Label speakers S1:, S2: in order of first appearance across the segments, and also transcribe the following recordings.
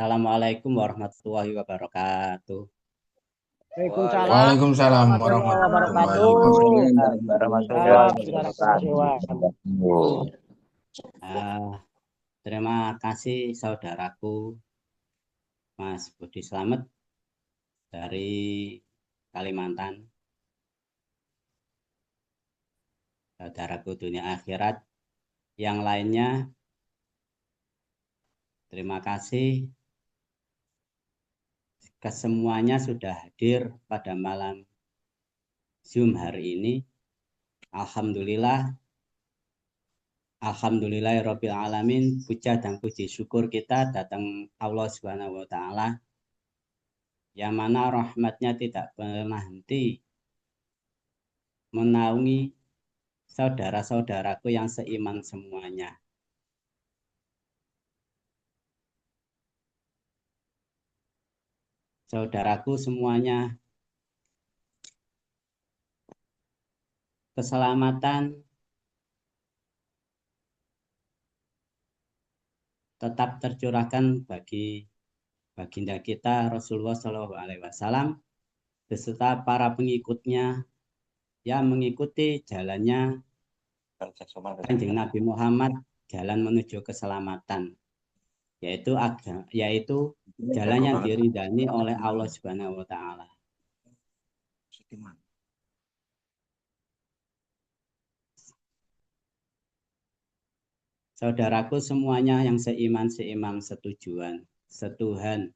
S1: Assalamualaikum warahmatullahi wabarakatuh.
S2: Waalaikumsalam
S3: Waalaikumsalam
S2: warahmatullahi
S3: warahmatullahi
S2: wabarakatuh.
S3: wabarakatuh.
S2: Salam saudara Kecewa.
S1: Terima kasih saudaraku Mas Budi Slamet dari Kalimantan. Saudaraku dunia akhirat yang lainnya, terima kasih kesemuanya sudah hadir pada malam Zoom hari ini. Alhamdulillahirabbil alamin. Puja dan puji syukur kita datang Allah Subhanahu wa taala yang mana rahmatnya tidak pernah henti menaungi saudara-saudaraku yang seiman semuanya. Saudaraku semuanya, keselamatan tetap tercurahkan bagi baginda kita Rasulullah SAW beserta para pengikutnya yang mengikuti jalannya Kanjeng Nabi Muhammad, jalan menuju keselamatan, yaitu jalan yang diridani oleh Allah Subhanahu wa taala. Saudaraku semuanya yang seiman, setujuan, setuhan.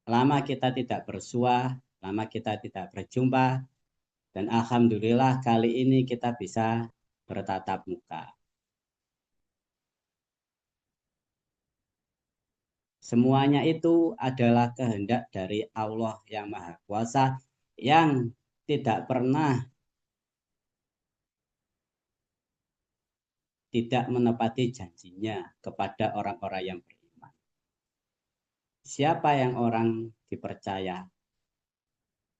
S1: Lama kita tidak bersua, lama kita tidak berjumpa, dan alhamdulillah kali ini kita bisa bertatap muka. Semuanya itu adalah kehendak dari Allah yang Maha Kuasa yang tidak pernah tidak menepati janjinya kepada orang-orang yang beriman. Siapa yang orang dipercaya?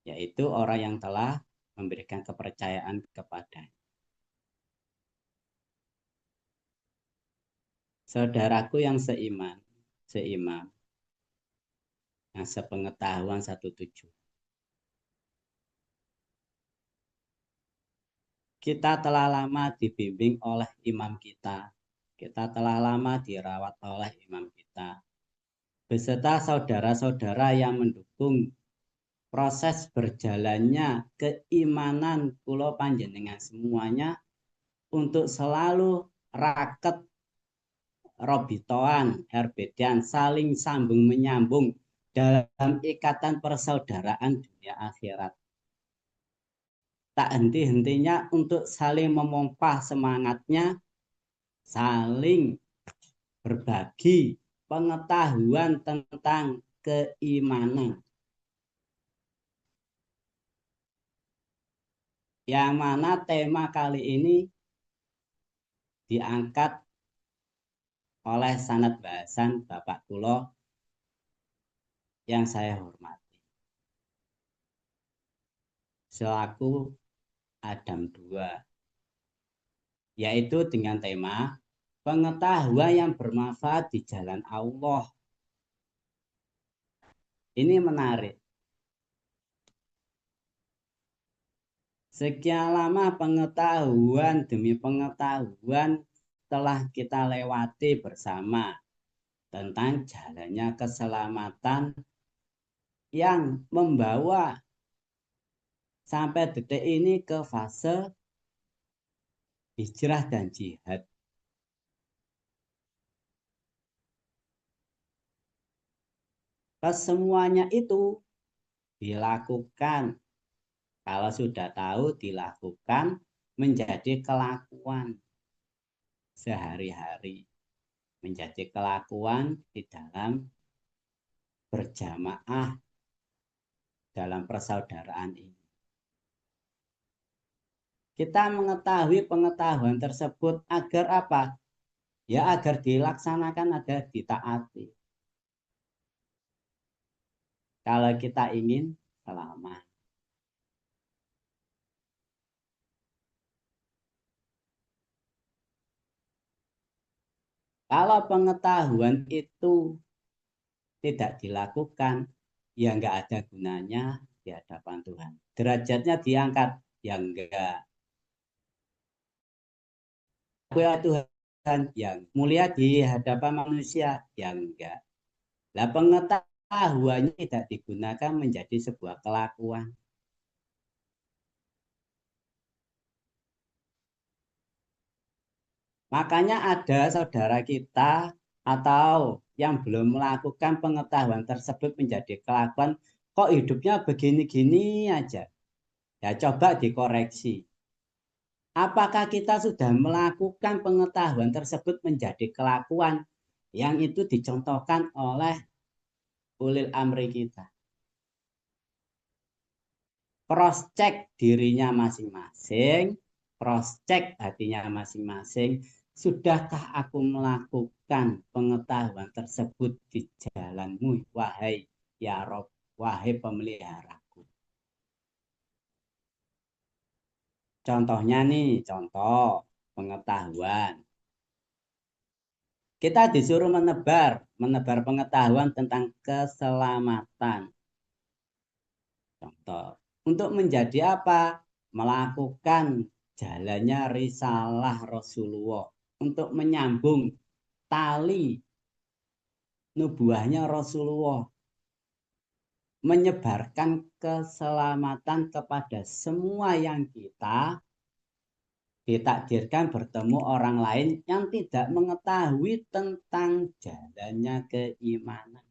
S1: Yaitu orang yang telah memberikan kepercayaan kepadanya. Saudaraku yang seimam, yang sepengetahuan satu tujuan. Kita telah lama dibimbing oleh imam kita. Kita telah lama dirawat oleh imam kita. Beserta saudara-saudara yang mendukung proses berjalannya keimanan kula panjenengan semuanya untuk selalu raket robitoan, herbedian, saling sambung menyambung dalam ikatan persaudaraan dunia akhirat. Tak henti-hentinya untuk saling memompa semangatnya, saling berbagi pengetahuan tentang keimanan. Yang mana tema kali ini diangkat oleh sanad bahasan Bapak kula yang saya hormati. Selaku Adam II, yaitu dengan tema pengetahuan yang bermanfaat di jalan Allah. Ini menarik. Sekian lama pengetahuan demi pengetahuan telah kita lewati bersama tentang jalannya keselamatan yang membawa sampai detik ini ke fase hijrah dan jihad. Kesemuanya itu dilakukan, kalau sudah tahu dilakukan menjadi kelakuan sehari-hari, menjadi kelakuan di dalam berjamaah dalam persaudaraan ini. Kita mengetahui pengetahuan tersebut agar apa? Ya agar dilaksanakan, agar ditaati. Kalau kita ingin selamat. Kalau pengetahuan itu tidak dilakukan, ya nggak ada gunanya di hadapan Tuhan. Derajatnya diangkat, ya enggak. Ya Tuhan yang mulia di hadapan manusia, ya enggak. Nah, pengetahuannya tidak digunakan menjadi sebuah kelakuan. Makanya ada saudara kita atau yang belum melakukan pengetahuan tersebut menjadi kelakuan, kok hidupnya begini-gini aja. Ya coba dikoreksi. Apakah kita sudah melakukan pengetahuan tersebut menjadi kelakuan yang itu dicontohkan oleh ulil amri kita? Cross check dirinya masing-masing, cross check hatinya masing-masing. Sudahkah aku melakukan pengetahuan tersebut di jalanmu, wahai ya Rob, wahai pemeliharaku? Contohnya nih, contoh pengetahuan. Kita disuruh menebar pengetahuan tentang keselamatan. Contoh, untuk menjadi apa? Melakukan jalannya risalah Rasulullah. Untuk menyambung tali nubuahnya Rasulullah. Menyebarkan keselamatan kepada semua yang kita ditakdirkan bertemu orang lain yang tidak mengetahui tentang jalannya keimanan.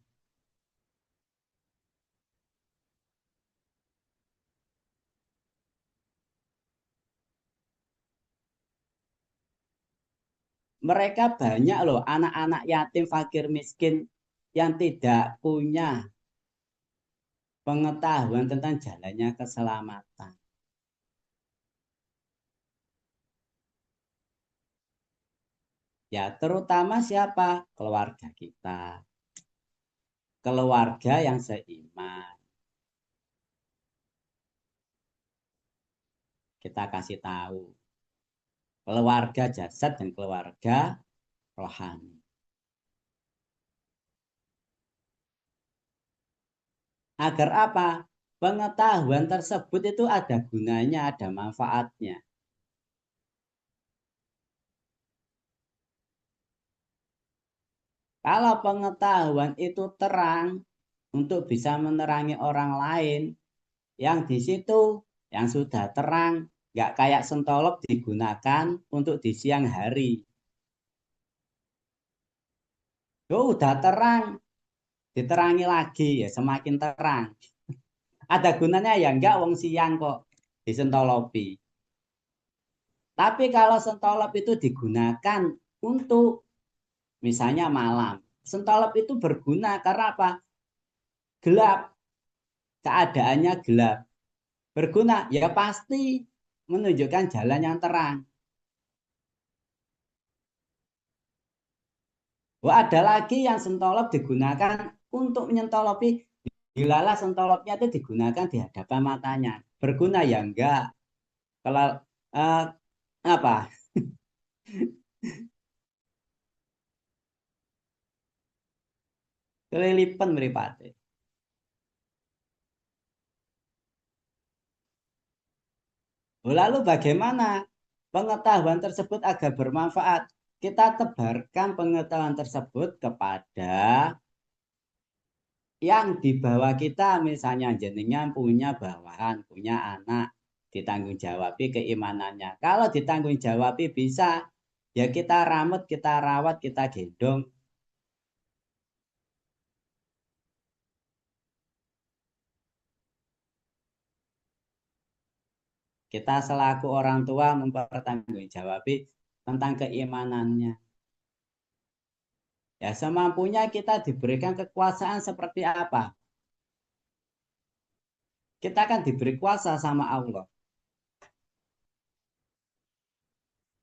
S1: Mereka banyak loh anak-anak yatim fakir miskin yang tidak punya pengetahuan tentang jalannya keselamatan. Ya terutama siapa? Keluarga kita. Keluarga yang seiman. Kita kasih tahu. Keluarga jasad dan keluarga rohani. Agar apa? Pengetahuan tersebut itu ada gunanya, ada manfaatnya. Kalau pengetahuan itu terang untuk bisa menerangi orang lain, yang di situ yang sudah terang, nggak kayak sentolok digunakan untuk di siang hari. Oh, udah terang, diterangi lagi ya semakin terang. Ada gunanya ya enggak wong siang kok disentolopi. Tapi kalau sentolop itu digunakan untuk misalnya malam. Sentolop itu berguna karena apa? Gelap, keadaannya gelap. Berguna ya pasti menunjukkan jalan yang terang. Wah, ada lagi yang sentolop digunakan untuk menyentolopi. Dilalah sentolopnya itu digunakan di hadapan matanya. Berguna ya enggak. Kalau eh, apa? Kelilipan mripate. Lalu bagaimana pengetahuan tersebut agar bermanfaat? Kita tebarkan pengetahuan tersebut kepada yang di bawah kita, misalnya jenengan punya bawahan, punya anak, ditanggung jawabi keimanannya. Kalau ditanggung jawabi bisa, ya kita ramut, kita rawat, kita gendong. Kita selaku orang tua mempertanggungjawabi tentang keimanannya. Ya semampunya kita diberikan kekuasaan seperti apa? Kita akan diberi kuasa sama Allah.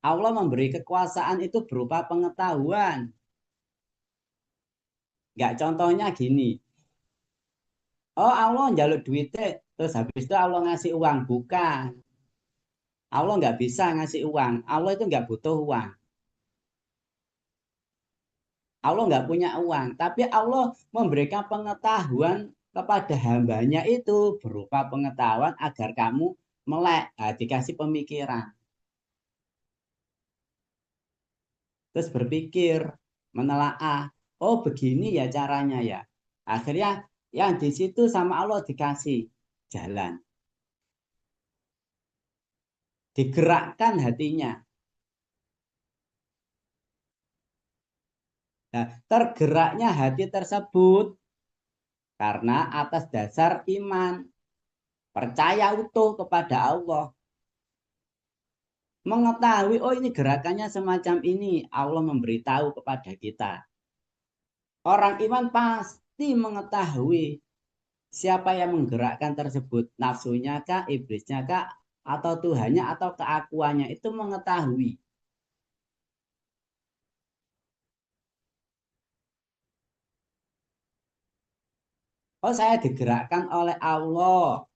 S1: Allah memberi kekuasaan itu berupa pengetahuan. Enggak contohnya gini. Oh Allah njaluk duitnya, terus habis itu Allah ngasih uang. Bukan. Allah nggak bisa ngasih uang. Allah itu nggak butuh uang. Allah nggak punya uang, tapi Allah memberikan pengetahuan kepada hambanya itu berupa pengetahuan agar kamu melek, dikasih pemikiran. Terus berpikir, menelaah, oh begini ya caranya ya. Akhirnya yang di situ sama Allah dikasih jalan. Digerakkan hatinya. Nah, tergeraknya hati tersebut karena atas dasar iman, percaya utuh kepada Allah. Mengetahui, oh ini gerakannya semacam ini, Allah memberitahu kepada kita. Orang iman pasti mengetahui siapa yang menggerakkan tersebut, nafsunya kah, iblisnya kah, atau Tuhannya, atau keakuannya, itu mengetahui. Oh saya digerakkan oleh Allah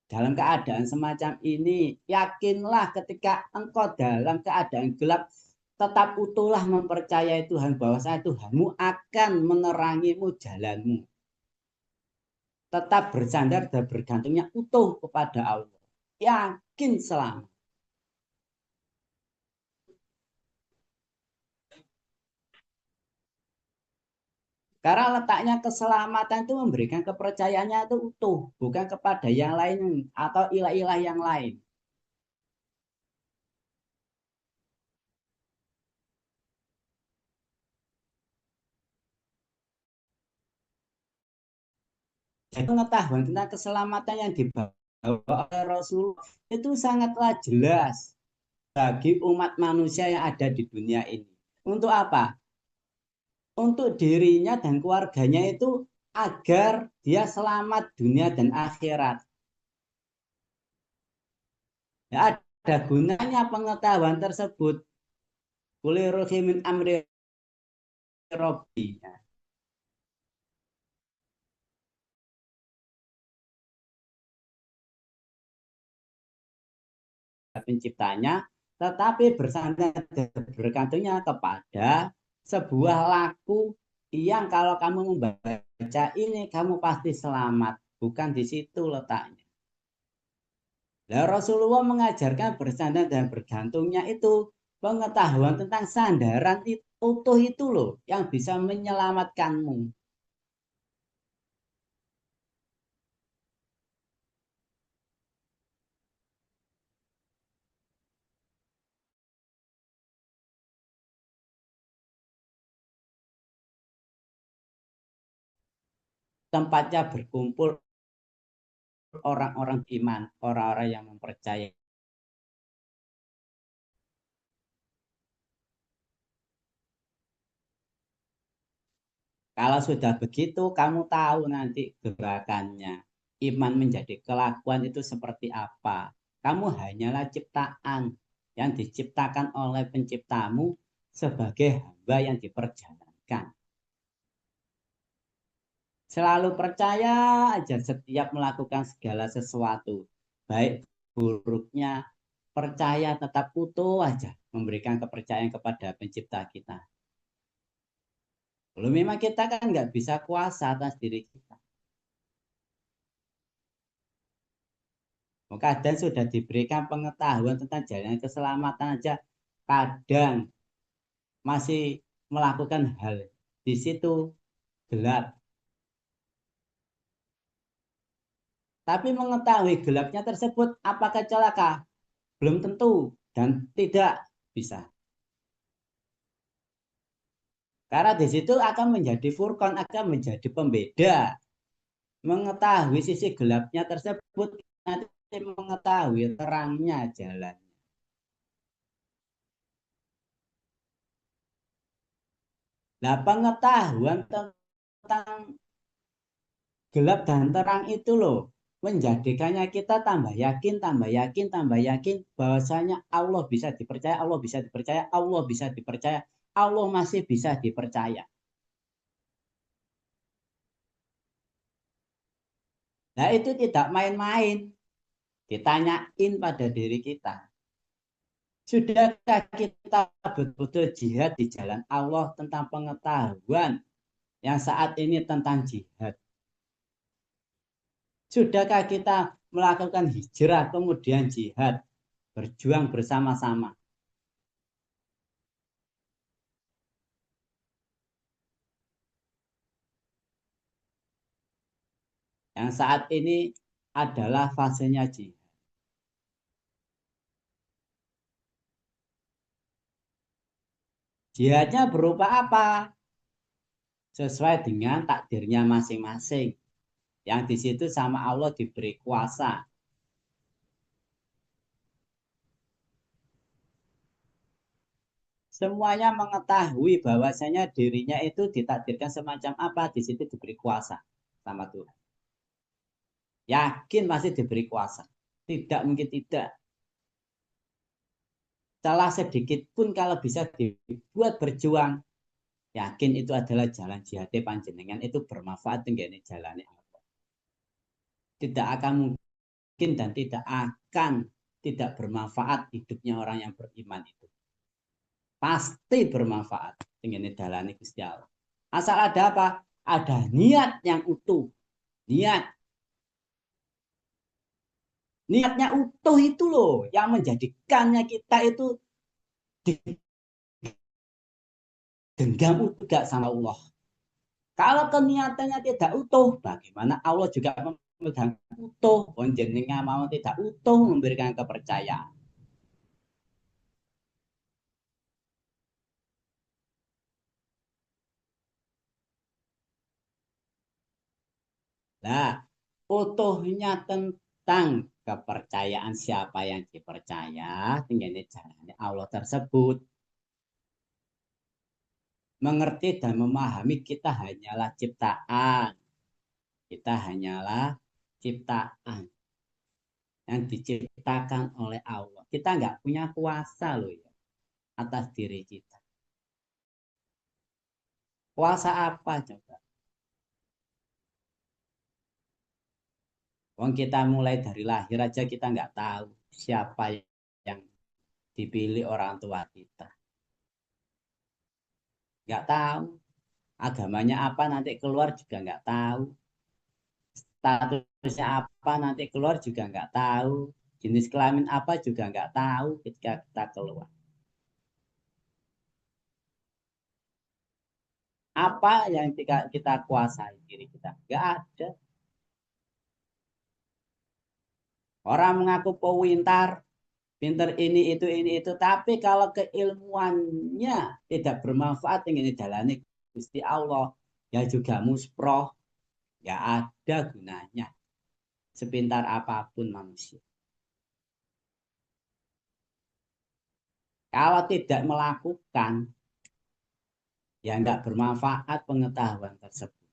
S1: dalam keadaan semacam ini. Yakinlah ketika engkau dalam keadaan gelap, tetap utuhlah mempercayai Tuhan bahwa Tuhanmu akan menerangimu jalanmu. Tetap bersandar dan bergantungnya utuh kepada Allah. Yakin selamat. Karena letaknya keselamatan itu memberikan kepercayaannya itu utuh, bukan kepada yang lain atau ilah-ilah yang lain. Jadi pengetahuan tentang keselamatan yang dibawa oleh Rasul itu sangatlah jelas bagi umat manusia yang ada di dunia ini. Untuk apa? Untuk dirinya dan keluarganya itu agar dia selamat dunia dan akhirat. Ya, ada gunanya pengetahuan tersebut. Kuliruhi min amri robbi. Penciptanya, tetapi bersandar bergantungnya kepada sebuah laku yang kalau kamu membaca ini kamu pasti selamat. Bukan di situ letaknya. Nah, Rasulullah mengajarkan bersandar dan bergantungnya itu pengetahuan tentang sandaran utuh itu loh yang bisa menyelamatkanmu. Tempatnya berkumpul orang-orang iman, orang-orang yang mempercayai. Kalau sudah begitu, kamu tahu nanti gerakannya. Iman menjadi kelakuan itu seperti apa. Kamu hanyalah ciptaan yang diciptakan oleh penciptamu sebagai hamba yang diperjalankan. Selalu percaya aja setiap melakukan segala sesuatu. Baik buruknya, percaya tetap utuh aja. Memberikan kepercayaan kepada pencipta kita. Belum memang kita kan nggak bisa kuasa atas diri kita. Kadang sudah diberikan pengetahuan tentang jalan keselamatan aja, kadang masih melakukan hal di situ gelap. Tapi mengetahui gelapnya tersebut apakah celaka? Belum tentu dan tidak bisa. Karena di situ akan menjadi furqan, akan menjadi pembeda. Mengetahui sisi gelapnya tersebut nanti mengetahui terangnya jalan. Nah, pengetahuan tentang gelap dan terang itu loh menjadikannya kita tambah yakin, tambah yakin, tambah yakin bahwasanya Allah bisa dipercaya, Allah bisa dipercaya, Allah bisa dipercaya, Allah masih bisa dipercaya. Nah, itu tidak main-main. Ditanyain pada diri kita. Sudahkah kita betul-betul jihad di jalan Allah tentang pengetahuan yang saat ini tentang jihad? Sudahkah kita melakukan hijrah kemudian jihad, berjuang bersama-sama? Yang saat ini adalah fasenya jihad. Jihadnya berupa apa? Sesuai dengan takdirnya masing-masing. Yang di situ sama Allah diberi kuasa. Semuanya mengetahui bahwasanya dirinya itu ditakdirkan semacam apa, di situ diberi kuasa sama Tuhan. Yakin masih diberi kuasa. Tidak mungkin tidak. Salah sedikit pun kalau bisa dibuat berjuang, yakin itu adalah jalan jihad panjenengan itu bermanfaat dengan jalan Allah. Tidak akan mungkin dan tidak akan tidak bermanfaat hidupnya orang yang beriman itu. Pasti bermanfaat dengan jalan Gusti Allah. Asal ada apa? Ada niat yang utuh. Niat. Niatnya utuh itu loh yang menjadikannya kita itu digenggam utuh gak sama Allah. Kalau keniatannya tidak utuh, bagaimana Allah juga memegang utuh? Jenengan mau tidak utuh memberikan kepercayaan. Nah, utuhnya tentang kepercayaan siapa yang dipercaya, tinggal jalannya Allah tersebut. Mengerti dan memahami kita hanyalah ciptaan. Kita hanyalah ciptaan yang diciptakan oleh Allah. Kita nggak punya kuasa loh ya atas diri kita. Kuasa apa coba? Wong kita mulai dari lahir aja kita nggak tahu siapa yang dipilih orang tua kita. Nggak tahu. Agamanya apa nanti keluar juga nggak tahu. Statusnya apa nanti keluar juga nggak tahu. Jenis kelamin apa juga nggak tahu ketika kita keluar. Apa yang kita kuasai diri kita? Nggak ada. Orang mengaku pintar, pintar ini itu, tapi kalau keilmuannya tidak bermanfaat dengan jalani Gusti Allah, ya juga musproh, ya ada gunanya. Sepintar apapun manusia. Kalau tidak melakukan, ya nggak bermanfaat pengetahuan tersebut.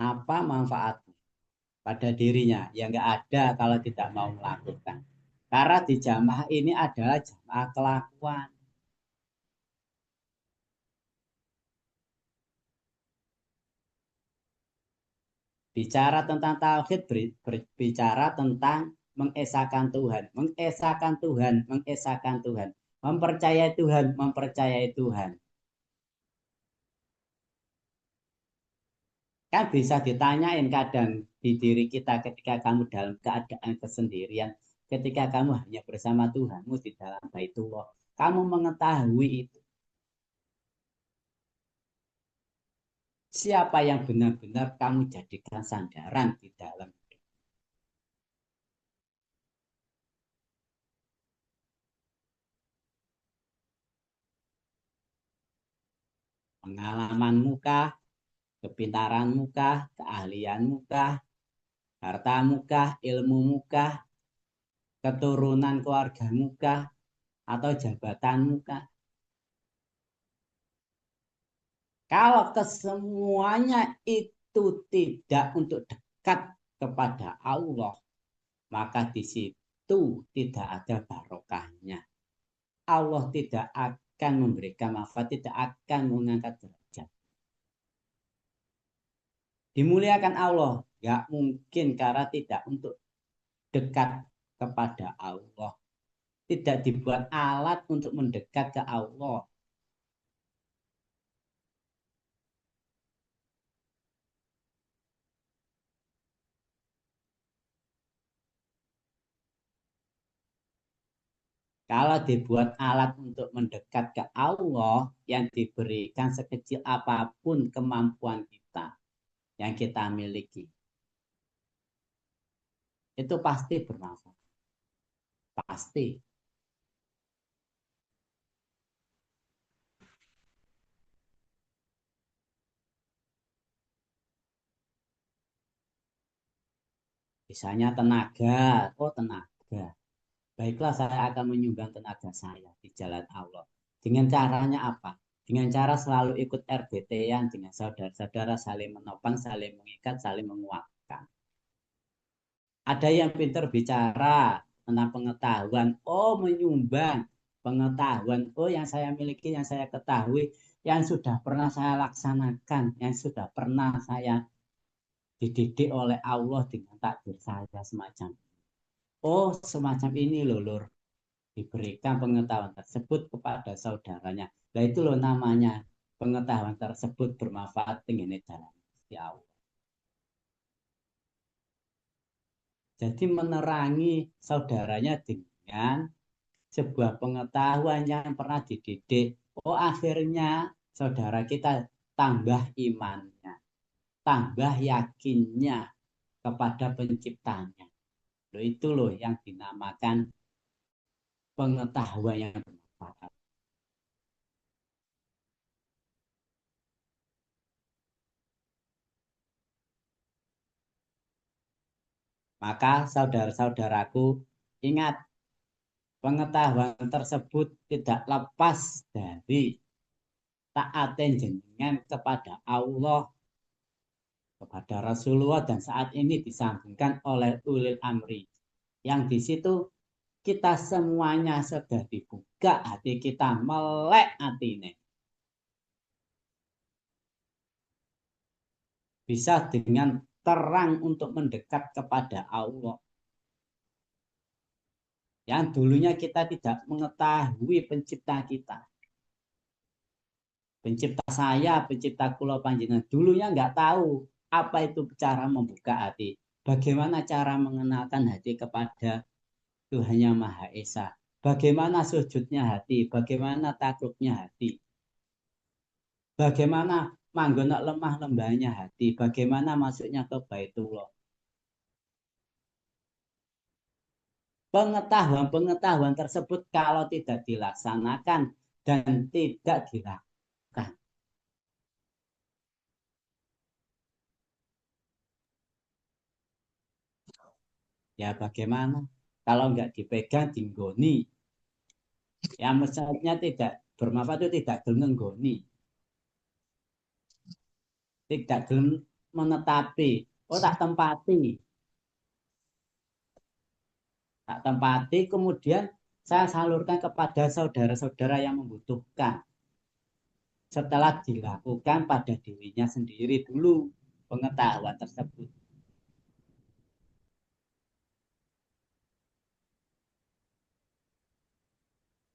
S1: Apa manfaatnya pada dirinya? Ya nggak ada kalau tidak mau melakukan. Karena di jamaah ini adalah jamaah kelakuan. Bicara tentang tauhid, berbicara tentang mengesahkan Tuhan, mengesahkan Tuhan, mengesahkan Tuhan, mempercayai Tuhan, mempercayai Tuhan. Kan bisa ditanyain kadang di diri kita ketika kamu dalam keadaan kesendirian, ketika kamu hanya bersama Tuhanmu di dalam Baitullah, kamu mengetahui itu. Siapa yang benar-benar kamu jadikan sandaran di dalam pengalamanmu kah, kepintaranmu kah, keahlianmu kah, hartamu kah, ilmumu kah, keturunan keluargamu kah, atau jabatanmu kah? Kalau kesemuanya itu tidak untuk dekat kepada Allah, maka di situ tidak ada barokahnya. Allah tidak akan memberikan manfaat, tidak akan mengangkat derajat. Dimuliakan Allah. Nggak mungkin karena tidak untuk dekat kepada Allah. Tidak dibuat alat untuk mendekat ke Allah. Kalau dibuat alat untuk mendekat ke Allah, yang diberikan sekecil apapun kemampuan kita yang kita miliki, itu pasti bermanfaat. Pasti. Misalnya tenaga, oh tenaga. Baiklah saya akan menyumbang tenaga saya di jalan Allah. Dengan caranya apa? Dengan cara selalu ikut RBT-an dengan saudara-saudara saling menopang, saling mengikat, saling menguatkan. Ada yang pintar bicara tentang pengetahuan. Oh, menyumbang pengetahuan. Oh, yang saya miliki, yang saya ketahui, yang sudah pernah saya laksanakan, yang sudah pernah saya dididik oleh Allah dengan takdir saya semacam. Oh, semacam ini loh, Lur. Diberikan pengetahuan tersebut kepada saudaranya. Nah, itu loh namanya pengetahuan tersebut bermanfaat dengan jalan Gusti Allah. Jadi menerangi saudaranya dengan sebuah pengetahuan yang pernah dididik. Oh, akhirnya saudara kita tambah imannya, tambah yakinnya kepada penciptanya. Loh, itu loh yang dinamakan pengetahuan yang bermanfaat. Maka saudara-saudaraku, ingat, pengetahuan tersebut tidak lepas dari taatin jenengan kepada Allah, kepada Rasulullah, dan saat ini disambungkan oleh ulil amri. Yang di situ kita semuanya sudah dibuka hati kita, melek hati ini. Bisa dengan terang untuk mendekat kepada Allah. Yang dulunya kita tidak mengetahui pencipta kita. Pencipta saya, pencipta kula panjenengan. Dulunya nggak tahu apa itu cara membuka hati. Bagaimana cara mengenalkan hati kepada Tuhan Yang Maha Esa. Bagaimana sujudnya hati, bagaimana takluknya hati. Bagaimana manggonak lemah lembahnya hati, bagaimana masuknya ke Baitullah. Pengetahuan-pengetahuan tersebut kalau tidak dilaksanakan dan tidak dilakukan, ya bagaimana? Kalau nggak dipegang, dinggoni. Yang misalnya tidak bermanfaat itu tidak gelem nggoni, tidak gelem menetapi. Oh, tak tempati, kemudian saya salurkan kepada saudara-saudara yang membutuhkan. Setelah dilakukan pada dirinya sendiri dulu pengetahuan tersebut.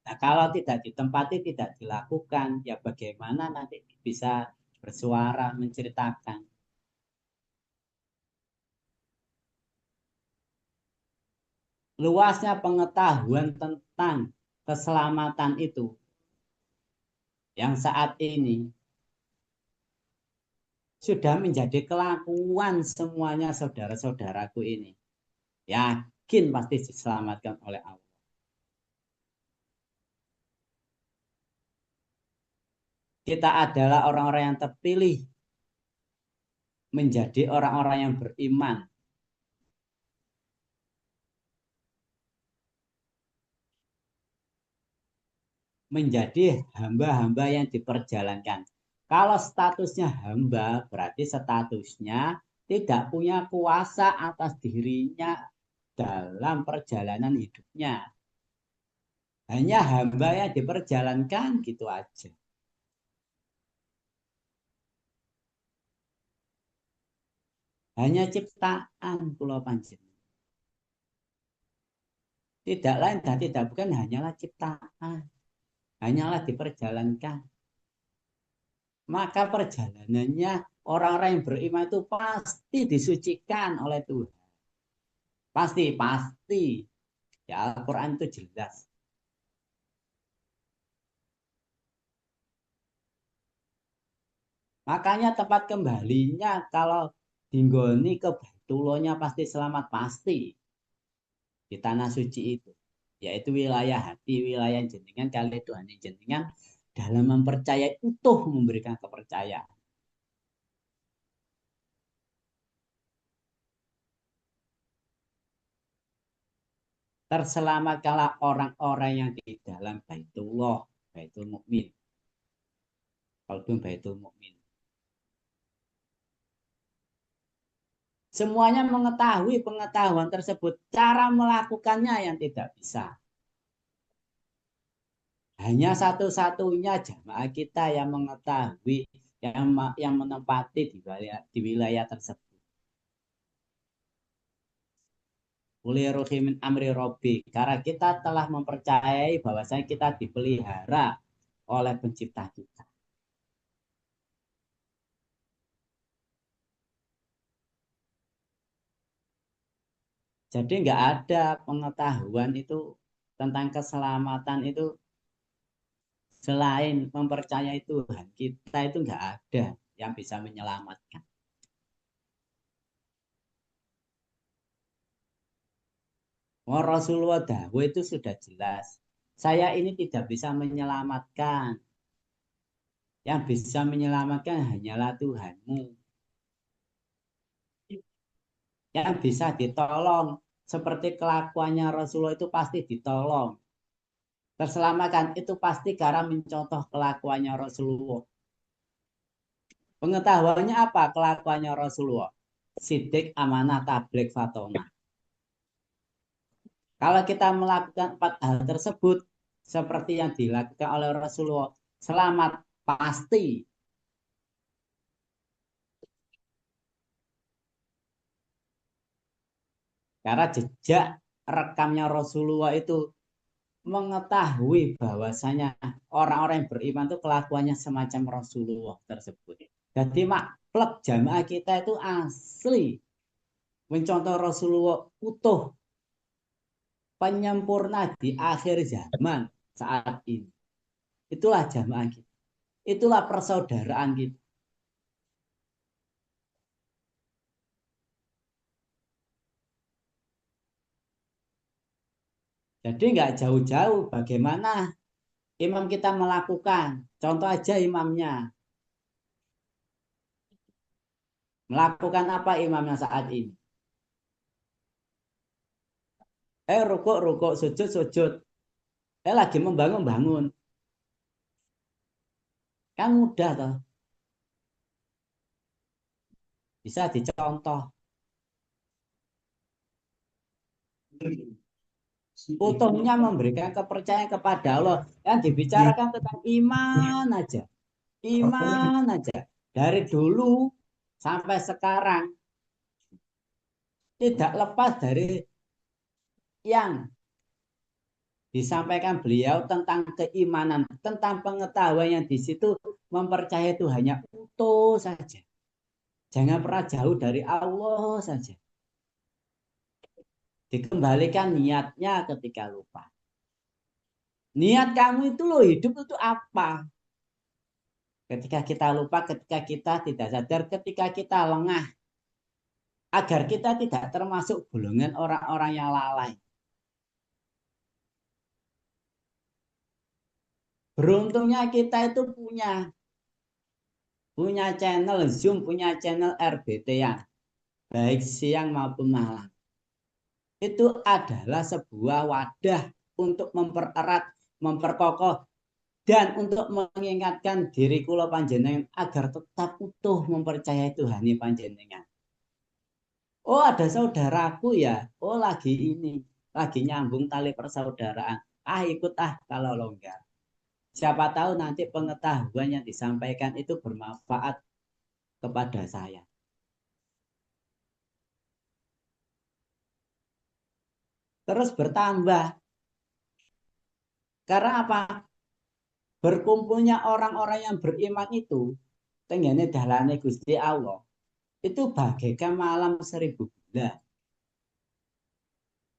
S1: Nah, kalau tidak ditempati, tidak dilakukan, ya bagaimana nanti bisa bersuara, menceritakan. Luasnya pengetahuan tentang keselamatan itu yang saat ini sudah menjadi kelakuan semuanya saudara-saudaraku ini. Yakin pasti diselamatkan oleh Allah. Kita adalah orang-orang yang terpilih menjadi orang-orang yang beriman. Menjadi hamba-hamba yang diperjalankan. Kalau statusnya hamba, berarti statusnya tidak punya kuasa atas dirinya dalam perjalanan hidupnya. Hanya hamba yang diperjalankan gitu aja. Hanya ciptaan kula panjenengan. Tidak lain dan tidak bukan hanyalah ciptaan. Hanyalah diperjalankan. Maka perjalanannya orang-orang yang beriman itu pasti disucikan oleh Tuhan. Pasti. Ya Al-Quran itu jelas. Makanya tempat kembalinya kalau dinggoni ke Baitullohnya pasti selamat, pasti. Di tanah suci itu. Yaitu wilayah hati, wilayah jenengan kali Tuhan jenengan dalam mempercayai utuh memberikan kepercayaan. Terselamatkanlah orang-orang yang di dalam Baitullah, Baitul Mukmin. Kalbun Baitul Mukmin. Semuanya mengetahui pengetahuan tersebut, cara melakukannya yang tidak bisa. Hanya satu-satunya jamaah kita yang mengetahui, yang menempati di wilayah tersebut. Min amri Robbi, karena kita telah mempercayai bahwasanya kita dipelihara oleh pencipta kita. Jadi nggak ada pengetahuan itu tentang keselamatan itu selain mempercayai Tuhan. Kita itu nggak ada yang bisa menyelamatkan. Rasulullah dawuh itu sudah jelas. Saya ini tidak bisa menyelamatkan. Yang bisa menyelamatkan hanyalah Tuhanmu. Yang bisa ditolong. Seperti kelakuannya Rasulullah itu pasti ditolong. Terselamatkan itu pasti karena mencontoh kelakuannya Rasulullah. Pengetahuannya apa kelakuannya Rasulullah? Sidik, amanah, tabligh, fatonah. Kalau kita melakukan 4 hal tersebut, seperti yang dilakukan oleh Rasulullah, selamat pasti. Karena jejak rekamnya Rasulullah itu mengetahui bahwasanya orang-orang yang beriman itu kelakuannya semacam Rasulullah tersebut. Jadi maklek jamaah kita itu asli mencontoh Rasulullah utuh, penyempurna di akhir zaman saat ini. Itulah jamaah kita. Itulah persaudaraan kita. Jadi nggak jauh-jauh bagaimana imam kita melakukan. Contoh aja imamnya. Melakukan apa imamnya saat ini? Rukuk, sujud. Lagi membangun. Kan mudah toh. Bisa dicontoh. Utuhnya memberikan kepercayaan kepada Allah. Yang dibicarakan tentang iman aja. Iman aja. Dari dulu sampai sekarang. Tidak lepas dari yang disampaikan beliau tentang keimanan, tentang pengetahuan yang di situ mempercayai itu hanya utuh saja. Jangan pernah jauh dari Allah saja. Dikembalikan niatnya ketika lupa. Niat kamu itu loh hidup itu apa? Ketika kita lupa, ketika kita tidak sadar, ketika kita lengah. Agar kita tidak termasuk golongan orang-orang yang lalai. Beruntungnya kita itu punya channel Zoom, punya channel RBT yang baik siang maupun malam. Itu adalah sebuah wadah untuk mempererat, memperkokoh, dan untuk mengingatkan diri kula panjenengan agar tetap utuh mempercayai Tuhan panjenengan. Oh ada saudaraku ya, oh lagi nyambung tali persaudaraan. Ikut kalau longgar. Siapa tahu nanti pengetahuan yang disampaikan itu bermanfaat kepada saya. terus bertambah. Karena apa? Berkumpulnya orang-orang yang beriman itu, tenggene dalane Gusti Allah, itu bagaikan malam 1000 bulan.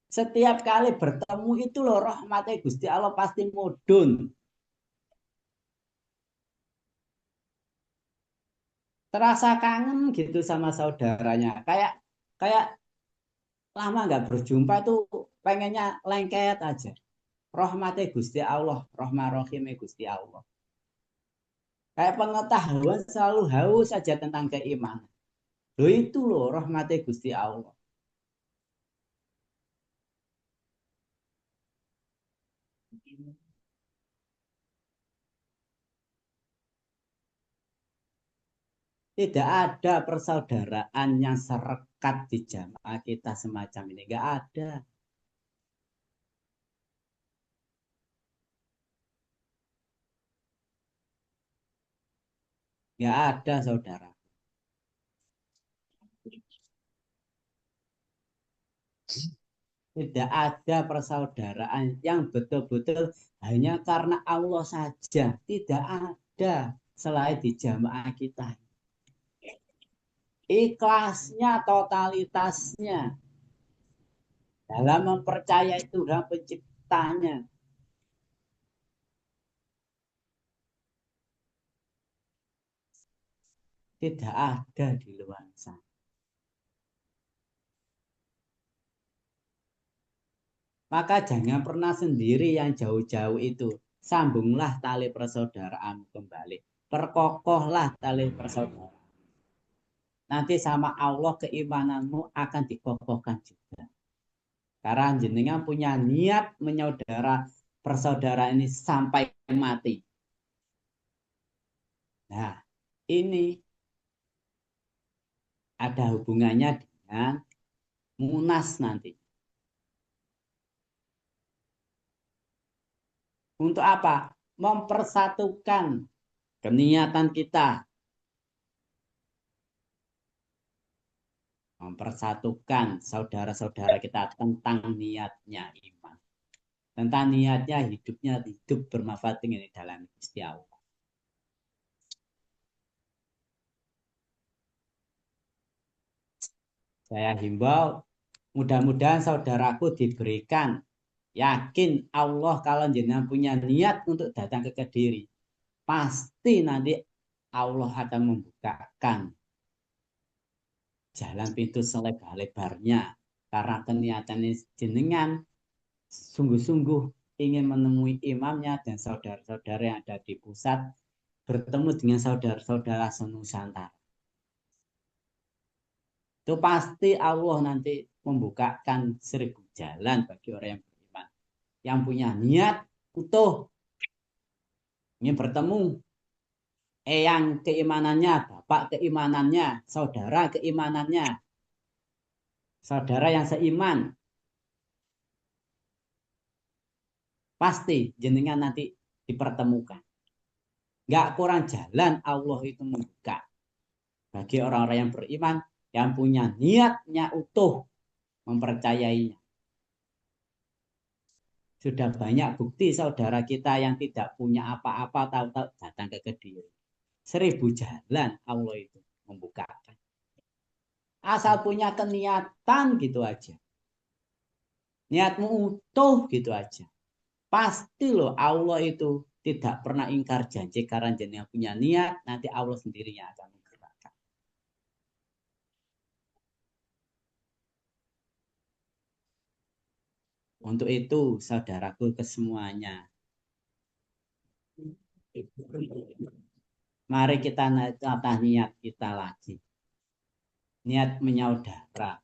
S1: Setiap kali bertemu itu loh rahmatnya Gusti Allah pasti mudhun. Terasa kangen gitu sama saudaranya. Kayak kayak lama nggak berjumpa tuh pengennya lengket aja. Rahmatnya Gusti Allah, rahmah rahimnya Gusti Allah. Kayak pengetahuan selalu haus saja tentang keimanan. Loh itu loh rahmatnya Gusti Allah. Tidak ada persaudaraan yang serekat di jamaah kita semacam ini. Nggak ada. Nggak ada, saudara. Tidak ada persaudaraan yang betul-betul hanya karena Allah saja. Tidak ada selain di jamaah kita. Ikhlasnya, totalitasnya dalam mempercayai Tuhan penciptanya. Tidak ada di luar sana. Maka jangan pernah sendiri yang jauh-jauh itu. Sambunglah tali persaudaraan kembali. Perkokohlah tali persaudaraan. Nanti sama Allah keimananmu akan dikokohkan juga. Karena jenengan punya niat menyaudara persaudaraan ini sampai mati. Nah, ini ada hubungannya dengan munas nanti. Untuk apa? Mempersatukan keniatan kita. Mempersatukan saudara-saudara kita tentang niatnya iman. Tentang niatnya hidupnya hidup bermanfaat dengan dalam Gusti Allah. Saya himbau, mudah-mudahan saudaraku diberikan yakin Allah kalau jenengan punya niat untuk datang ke Kediri, pasti nanti Allah akan membukakan jalan pintu selebar-lebarnya karena keniatan jenengan sungguh-sungguh ingin menemui imamnya dan saudara-saudara yang ada di pusat bertemu dengan saudara-saudara senusantara. Itu pasti Allah nanti membukakan 1000 jalan bagi orang yang beriman. Yang punya niat utuh ingin bertemu eyang keimanannya, bapak keimanannya, saudara keimanannya, saudara yang seiman. Pasti jenengan nanti dipertemukan. Nggak kurang jalan Allah itu membuka. Bagi orang-orang yang beriman, yang punya niatnya utuh mempercayainya. Sudah banyak bukti saudara kita yang tidak punya apa-apa tahu-tahu datang ke Kediri. 1000 jalan Allah itu membukakan. Asal punya keniatan gitu aja. Niatmu utuh gitu aja. Pasti loh Allah itu tidak pernah ingkar janji karena jenengan punya niat, nanti Allah sendirinya akan menggerakkan. Untuk itu, saudaraku kesemuanya, mari kita tata niat kita lagi. Niat menyaudara,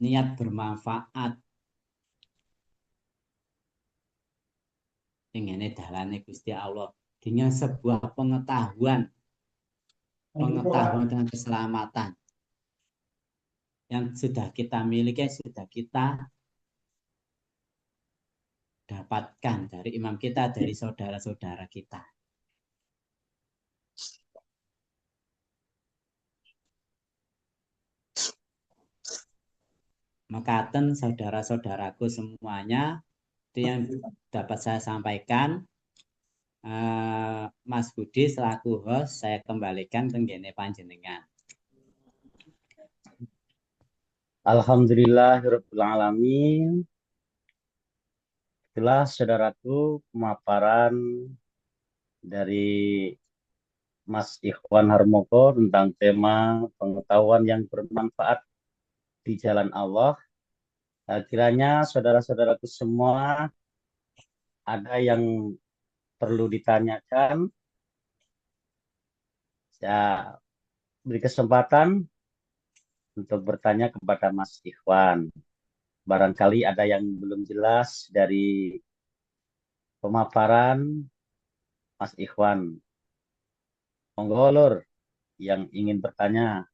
S1: niat bermanfaat. Ini dalane Gusti Allah dengan sebuah pengetahuan dengan keselamatan yang sudah kita miliki, sudah kita dapatkan dari imam kita, dari saudara-saudara kita. Mekaten saudara-saudaraku semuanya, itu yang dapat saya sampaikan. Mas Budi selaku host, saya kembalikan tenggene panjenengan.
S3: Alhamdulillahirabbil alamin. Itulah saudaraku pemaparan dari Mas Ikhwan Harmoko tentang tema pengetahuan yang bermanfaat di jalan Allah. Kiranya saudara-saudaraku semua ada yang perlu ditanyakan. Saya beri kesempatan untuk bertanya kepada Mas Ikhwan. Barangkali ada yang belum jelas dari pemaparan Mas Ikhwan. Monggo Lur yang ingin bertanya.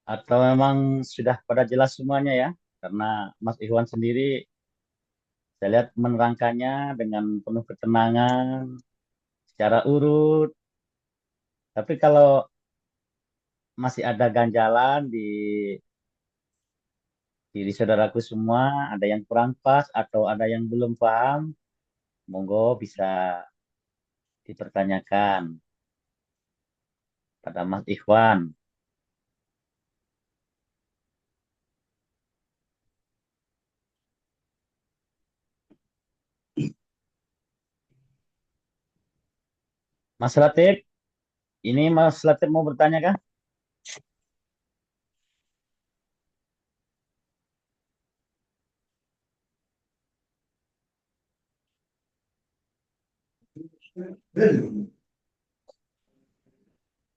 S3: Atau memang sudah pada jelas semuanya ya? Karena Mas Ikhwan sendiri saya lihat menerangkannya dengan penuh ketenangan, secara urut. Tapi kalau masih ada ganjalan di diri saudaraku semua, ada yang kurang pas atau ada yang belum paham, monggo bisa dipertanyakan pada Mas Ikhwan. Mas Latif, ini Mas Latif mau bertanya kah?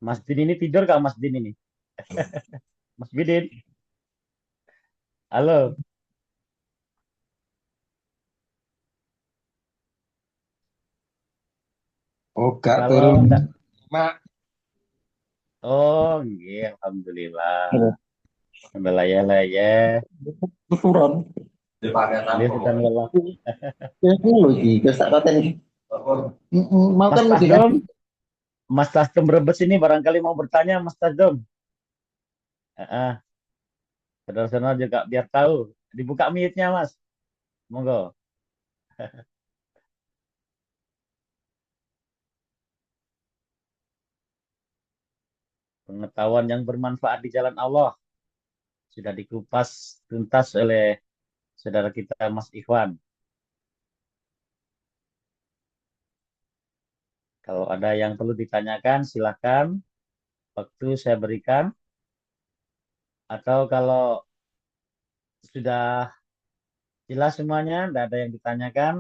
S3: Mas Din ini tidur kah Mas Din ini? Mas Bidin, halo.
S4: Oh, gak
S3: Kalau
S4: turun.
S3: enggak,
S4: Mak.
S3: oh, iya, alhamdulillah. Alhamdulillah ya.
S4: Turun.
S3: Dia sedang lelah.
S4: Ya, dulu iki, wis tak kateni. Mau
S3: Mas
S4: kan mesti
S3: Tasdom, Mas Tasdom Brebes ini barangkali mau bertanya, Mas Tasdom. Saudara-saudara juga biar tahu. Dibuka mute-nya, Mas. Monggo. Pengetahuan yang bermanfaat di jalan Allah sudah dikupas tuntas oleh saudara kita Mas Ikhwan. Kalau ada yang perlu ditanyakan, silakan. Waktu saya berikan. Atau kalau sudah jelas semuanya, tidak ada yang ditanyakan,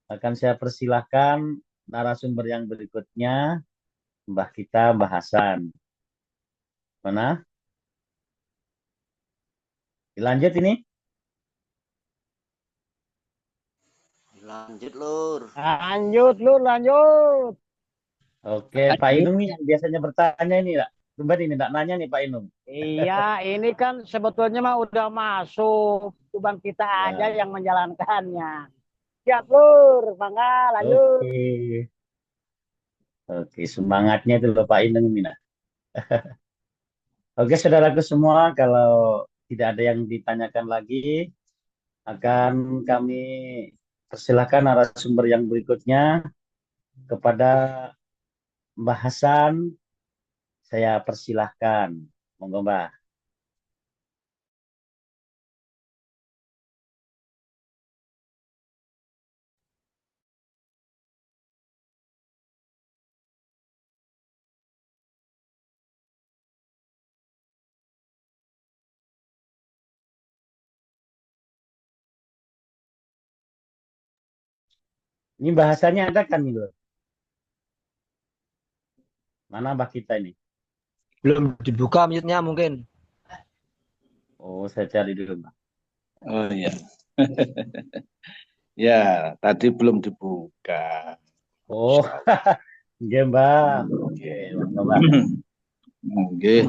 S3: akan saya persilahkan narasumber yang berikutnya, Mbah kita, Mbah Hasan. Mana? Dilanjut ini?
S5: Lanjut, Lur.
S2: Lanjut, Lur, lanjut.
S3: Oke, Pak Inung nih yang biasanya bertanya ini, Pak. Tumben ini, tidak nanya nih Pak Inung.
S2: Iya, ini kan sebetulnya mah udah masuk. Cuma kita aja
S3: Ya.
S2: yang menjalankannya. Siap, Lur. Mangga, lanjut.
S3: Oke. Oke, semangatnya itu loh Pak Inung ini. Nah. Oke, saudaraku semua, kalau tidak ada yang ditanyakan lagi, akan kami persilahkan narasumber yang berikutnya kepada Mbah Hasan. Saya persilahkan. Monggo, Mbah. Ini bahasanya ada kan nih, loh? Mana Mbah kita ini?
S6: Belum dibuka mute-nya mungkin.
S3: Oh, saya cari dulu, Mbah.
S4: Oh iya. Ya, tadi belum dibuka.
S3: Oh, nggih, Mbah. Oke, monggo, Mbah.
S4: Oke.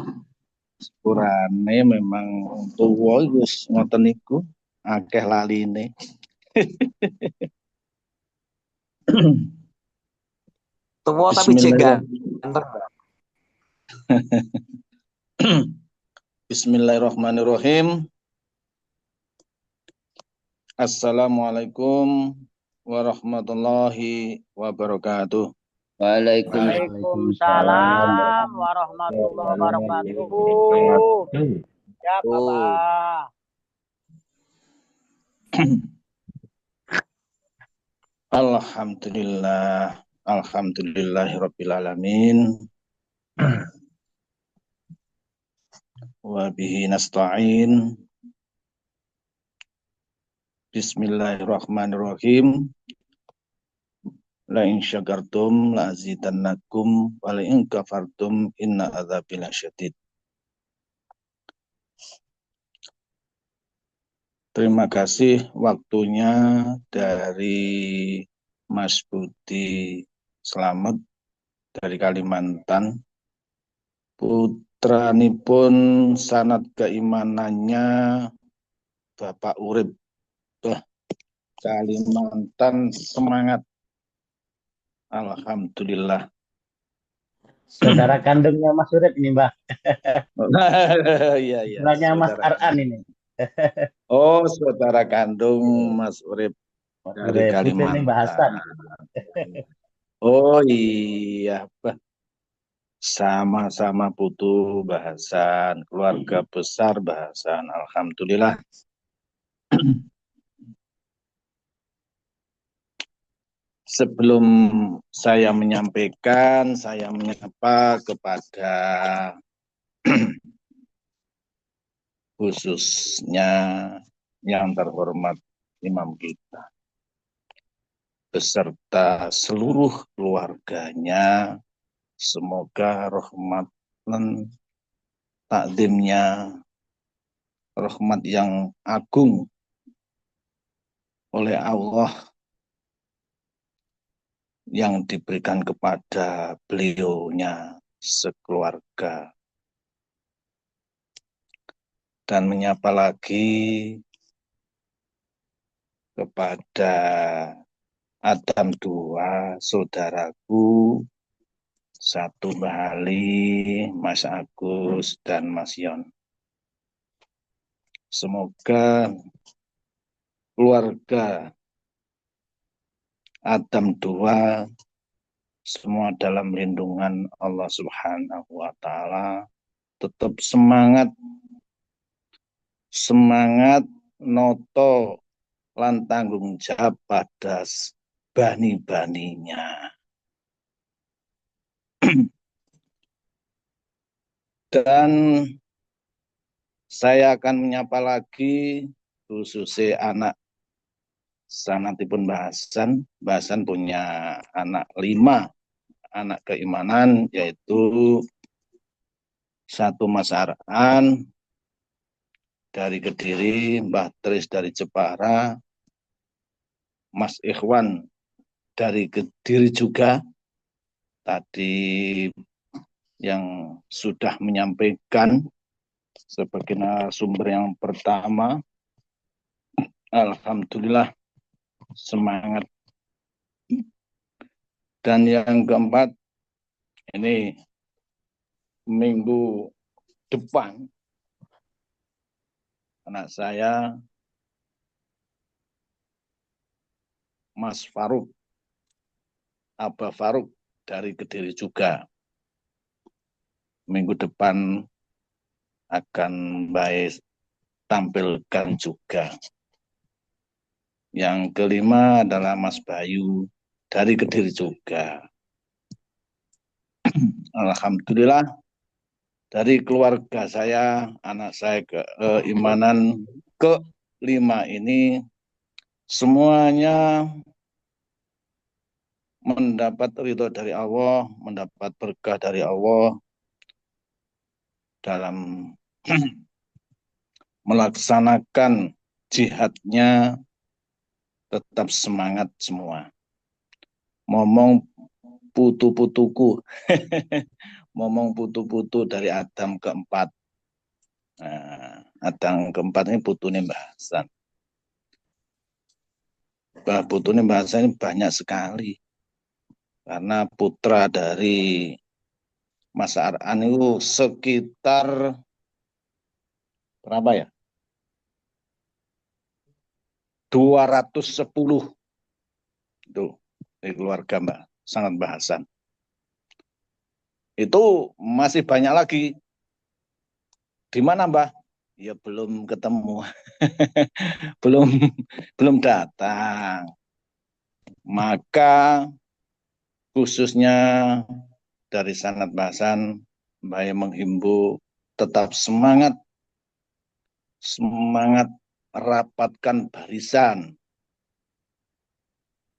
S5: Sepurane memang tuwa wis ngoten niku, akeh laline.
S6: Tua tapi jegan.
S5: Bismillahirrahmanirrahim. Assalamualaikum warahmatullahi wabarakatuh.
S2: Waalaikumsalam warahmatullahi wabarakatuh. Ya, Bapak.
S5: Alhamdulillah, alhamdulillahirabbil alamin. Wa bihi nasta'in. Bismillahirrahmanirrahim. La in syakartum la azidannakum wa la in kafartum inna adzabi lasyadid. Terima kasih waktunya dari Mas Budi Slamet dari Kalimantan. Putranipun sanad keimanannya Bapak Urip. Kalimantan semangat. Alhamdulillah.
S3: Saudara kandungnya Mas Urip ini, Mbak.
S5: Iya, iya.
S3: Sebenarnya Mas Ar'an ini.
S5: Oh, saudara kandung Mas Urip dari Kalimantan.
S3: Bahasan.
S5: Oh iya, sama-sama butuh bahasan, keluarga besar bahasan. Alhamdulillah. Sebelum saya menyampaikan, saya menyapa kepada khususnya yang terhormat imam kita, beserta seluruh keluarganya, semoga rahmat dan takdimnya, rahmat yang agung oleh Allah yang diberikan kepada beliaunya sekeluarga. Dan menyapa lagi kepada Adam dua saudaraku, satu Mbah Ali, Mas Agus, dan Mas Yon. Semoga keluarga Adam dua semua dalam lindungan Allah Subhanahu wa Ta'ala, tetap semangat noto lan tanggung jawab pada bani-baninya. Dan saya akan menyapa lagi khususnya anak sanatipun bahasan punya anak 5 anak keimanan, yaitu satu Mas Ar'an dari Kediri, Mbah Tris dari Jepara, Mas Ikhwan dari Kediri juga, tadi yang sudah menyampaikan sebagai narasumber yang pertama. Alhamdulillah semangat. Dan yang keempat, ini minggu depan anak saya Mas Faruk, Abah Faruk dari Kediri juga. Minggu depan akan baik tampilkan juga. Yang kelima adalah Mas Bayu dari Kediri juga. Alhamdulillah dari keluarga saya, anak saya keimanan ke-5 ini semuanya mendapat ridho dari Allah, mendapat berkah dari Allah dalam melaksanakan jihadnya, tetap semangat semua. Ngomong putu-putuku, ngomong putu-putu dari Adam keempat, Nah, adang keempat ini putune Mbah Hasan. Putune Mbah Hasan ini banyak sekali. Karena putra dari Mas Ar'an itu sekitar berapa ya? 210 itu dari keluarga Mbak, sangat Mbah Hasan. Itu masih banyak lagi. Di mana Mbah? Ya belum ketemu. belum belum datang. Maka khususnya dari sanad Mbah Hasan, Mbah menghimbau tetap semangat rapatkan barisan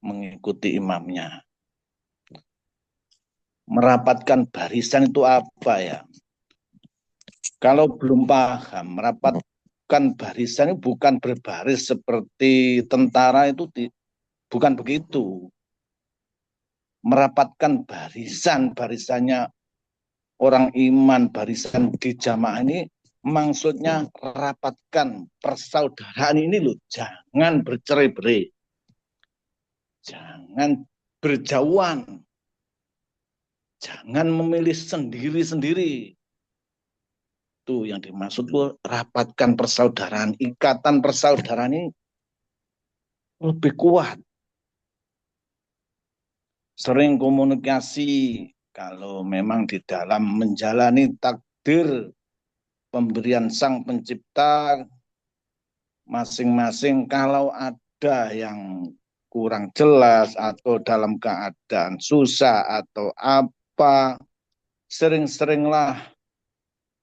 S5: mengikuti imamnya. Merapatkan barisan itu apa ya? Kalau belum paham, merapatkan barisan itu bukan berbaris seperti tentara, itu bukan begitu. Merapatkan barisannya orang iman, barisan di jamaah ini maksudnya rapatkan persaudaraan ini loh. Jangan bercerai-berai. Jangan berjauhan. Jangan memilih sendiri-sendiri. Itu yang dimaksud rapatkan persaudaraan. Ikatan persaudaraan ini lebih kuat. Sering komunikasi kalau memang di dalam menjalani takdir pemberian Sang Pencipta masing-masing, kalau ada yang kurang jelas atau dalam keadaan susah atau apa, sering-seringlah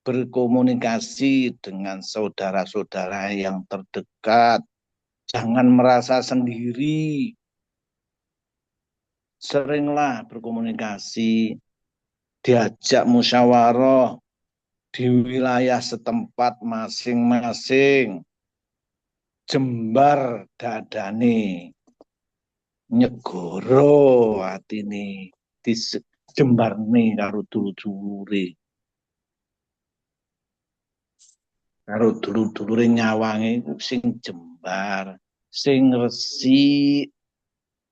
S5: berkomunikasi dengan saudara-saudara yang terdekat. Jangan merasa sendiri. Seringlah berkomunikasi, diajak musyawarah di wilayah setempat masing-masing. Jembar dadane, nyegoro atine, dijembarne karo dulur-dulure. Karo dulur-dulure nyawange sing jembar, sing resik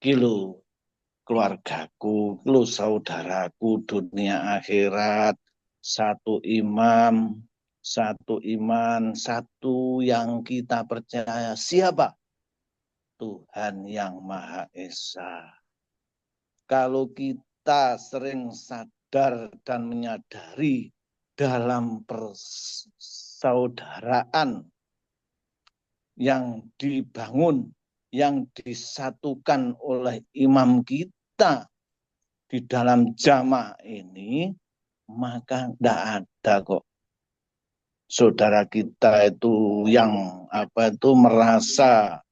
S5: ki lho keluargaku, lho saudaraku dunia akhirat, satu imam, satu iman, satu yang kita percaya. Siapa? Tuhan yang Maha Esa. Kalau kita sering sadar dan menyadari dalam persaudaraan yang dibangun, yang disatukan oleh imam kita di dalam jamaah ini, maka tidak ada kok saudara kita itu yang merasa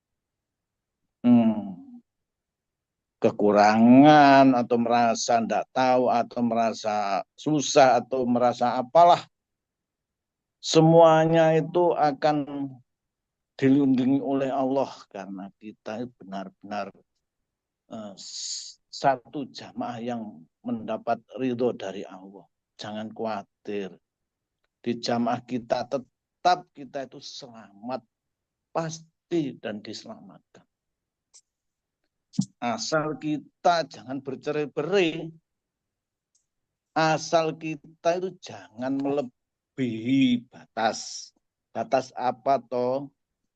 S5: kekurangan atau merasa tidak tahu atau merasa susah atau merasa apalah. Semuanya itu akan dilindungi oleh Allah karena kita benar-benar satu jamaah yang mendapat ridho dari Allah. Jangan khawatir. Di jamaah kita tetap kita itu selamat. Pasti dan diselamatkan. Asal kita jangan bercerai-berai. Asal kita itu jangan melebihi batas. Batas apa toh?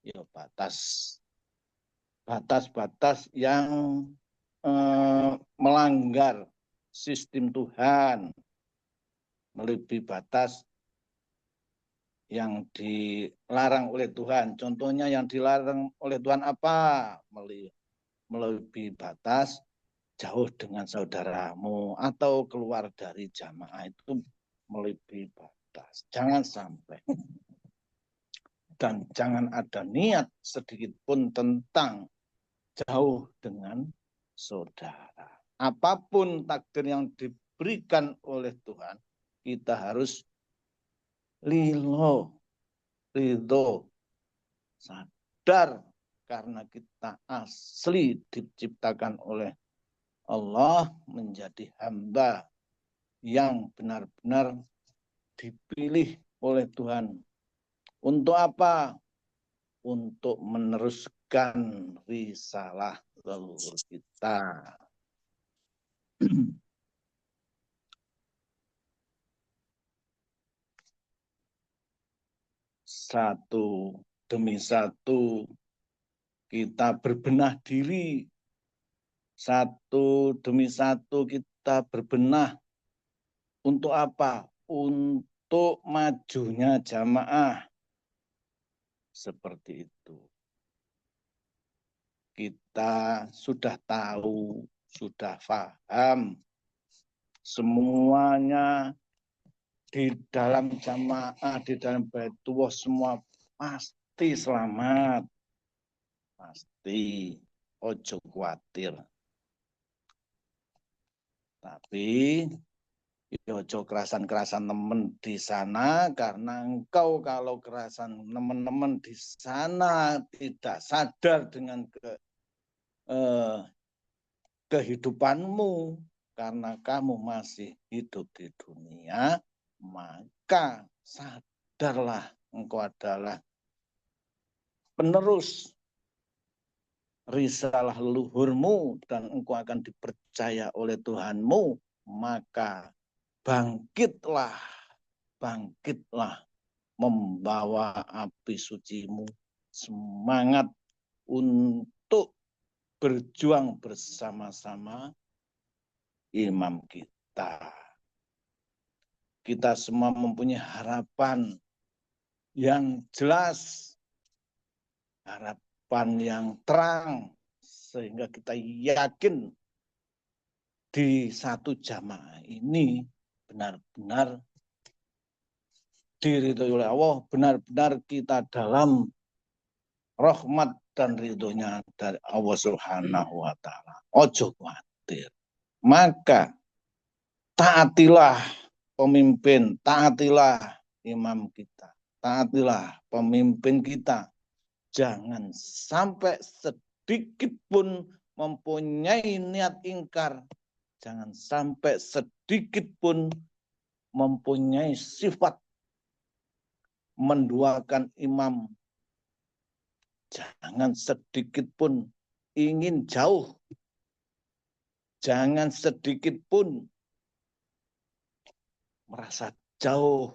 S5: Ya batas-batas yang melanggar sistem Tuhan, melebihi batas yang dilarang oleh Tuhan. Contohnya yang dilarang oleh Tuhan apa? Melebihi batas, jauh dengan saudaramu, atau keluar dari jamaah itu melebihi batas. Jangan sampai. Dan jangan ada niat sedikit pun tentang jauh dengan saudara. Apapun takdir yang diberikan oleh Tuhan, kita harus ridho, sadar karena kita asli diciptakan oleh Allah menjadi hamba yang benar-benar dipilih oleh Tuhan Untuk apa? Untuk meneruskan risalah leluhur kita. Satu demi satu kita berbenah diri. Satu demi satu kita berbenah. Untuk apa? Untuk majunya jamaah. Seperti itu. Kita sudah tahu, sudah paham. Semuanya di dalam jamaah, di dalam Baitullah semua pasti selamat. Pasti. Ojo khawatir. Tapi ojo kerasan-kerasan temen di sana, karena engkau kalau kerasan teman-teman di sana tidak sadar dengan kehidupanmu, karena kamu masih hidup di dunia, maka sadarlah engkau adalah penerus risalah leluhurmu dan engkau akan dipercaya oleh Tuhanmu, maka bangkitlah membawa api sucimu, semangat untuk berjuang bersama-sama imam kita. Kita semua mempunyai harapan yang jelas, harapan yang terang, sehingga kita yakin di satu jamaah ini benar-benar diridhoi oleh Allah, benar-benar kita dalam rahmat dan ridhonya dari Allah Subhanahu wa Ta'ala. Ojo khawatir. Maka taatilah pemimpin, taatilah imam kita, taatilah pemimpin kita. Jangan sampai sedikit pun mempunyai niat ingkar. Jangan sampai sedikit pun mempunyai sifat menduakan imam. Jangan sedikit pun ingin jauh. Jangan sedikit pun merasa jauh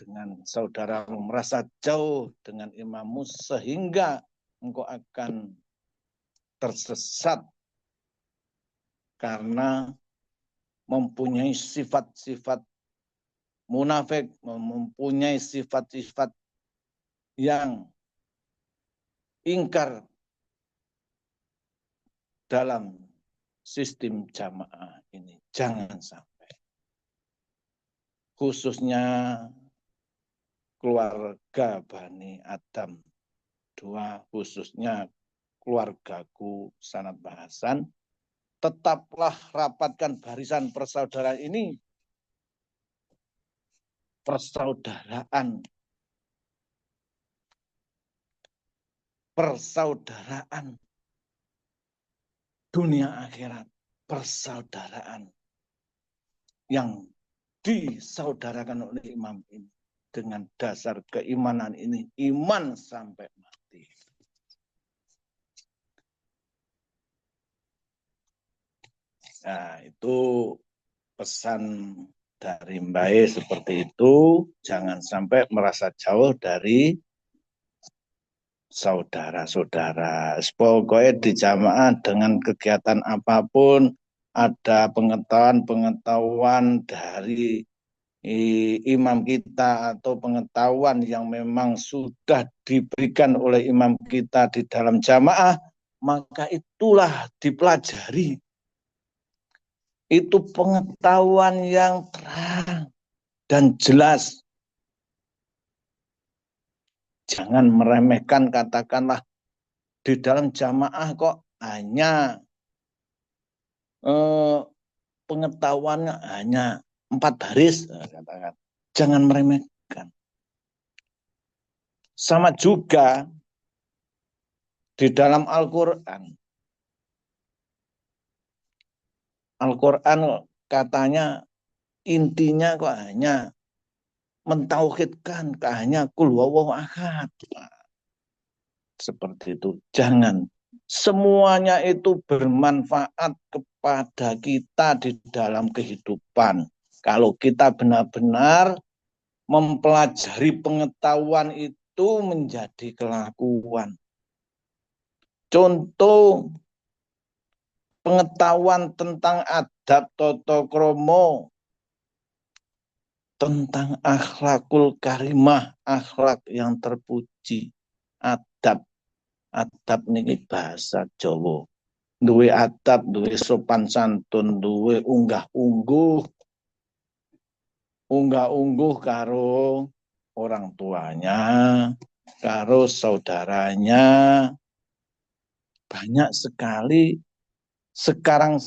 S5: dengan saudaramu, merasa jauh dengan imammu, sehingga engkau akan tersesat karena mempunyai sifat-sifat munafik, mempunyai sifat-sifat yang ingkar dalam sistem jamaah ini. Jangan sampai. Khususnya keluarga Bani Adam. Khususnya keluargaku Sanad Bahasan. Tetaplah rapatkan barisan persaudaraan ini. Persaudaraan dunia akhirat, persaudaraan yang disaudarakan oleh imam ini. Dengan dasar keimanan ini, iman sampai mati. Nah, itu pesan dari Mbae seperti itu. Jangan sampai merasa jauh dari saudara-saudara. Pokoknya di jamaah dengan kegiatan apapun, ada pengetahuan dari imam kita atau pengetahuan yang memang sudah diberikan oleh imam kita di dalam jamaah, maka itulah dipelajari. Itu pengetahuan yang terang dan jelas. Jangan meremehkan, katakanlah di dalam jamaah kok hanya pengetahuannya hanya 4 baris, katakan. Jangan meremehkan. Sama juga di dalam Al-Quran. Al-Quran katanya intinya kok hanya mentauhidkan hanya kul huwallahu ahad. Seperti itu. Jangan. Semuanya itu bermanfaat kepada kita di dalam kehidupan. Kalau kita benar-benar mempelajari pengetahuan itu menjadi kelakuan. Contoh pengetahuan tentang adab toto kromo, tentang akhlakul karimah, akhlak yang terpuji, adab. Adab niki bahasa Jawa. Duwe adab, duwe sopan santun, duwe unggah-ungguh. Unggah-ungguh karo orang tuanya, karo saudaranya. Banyak sekali sekarang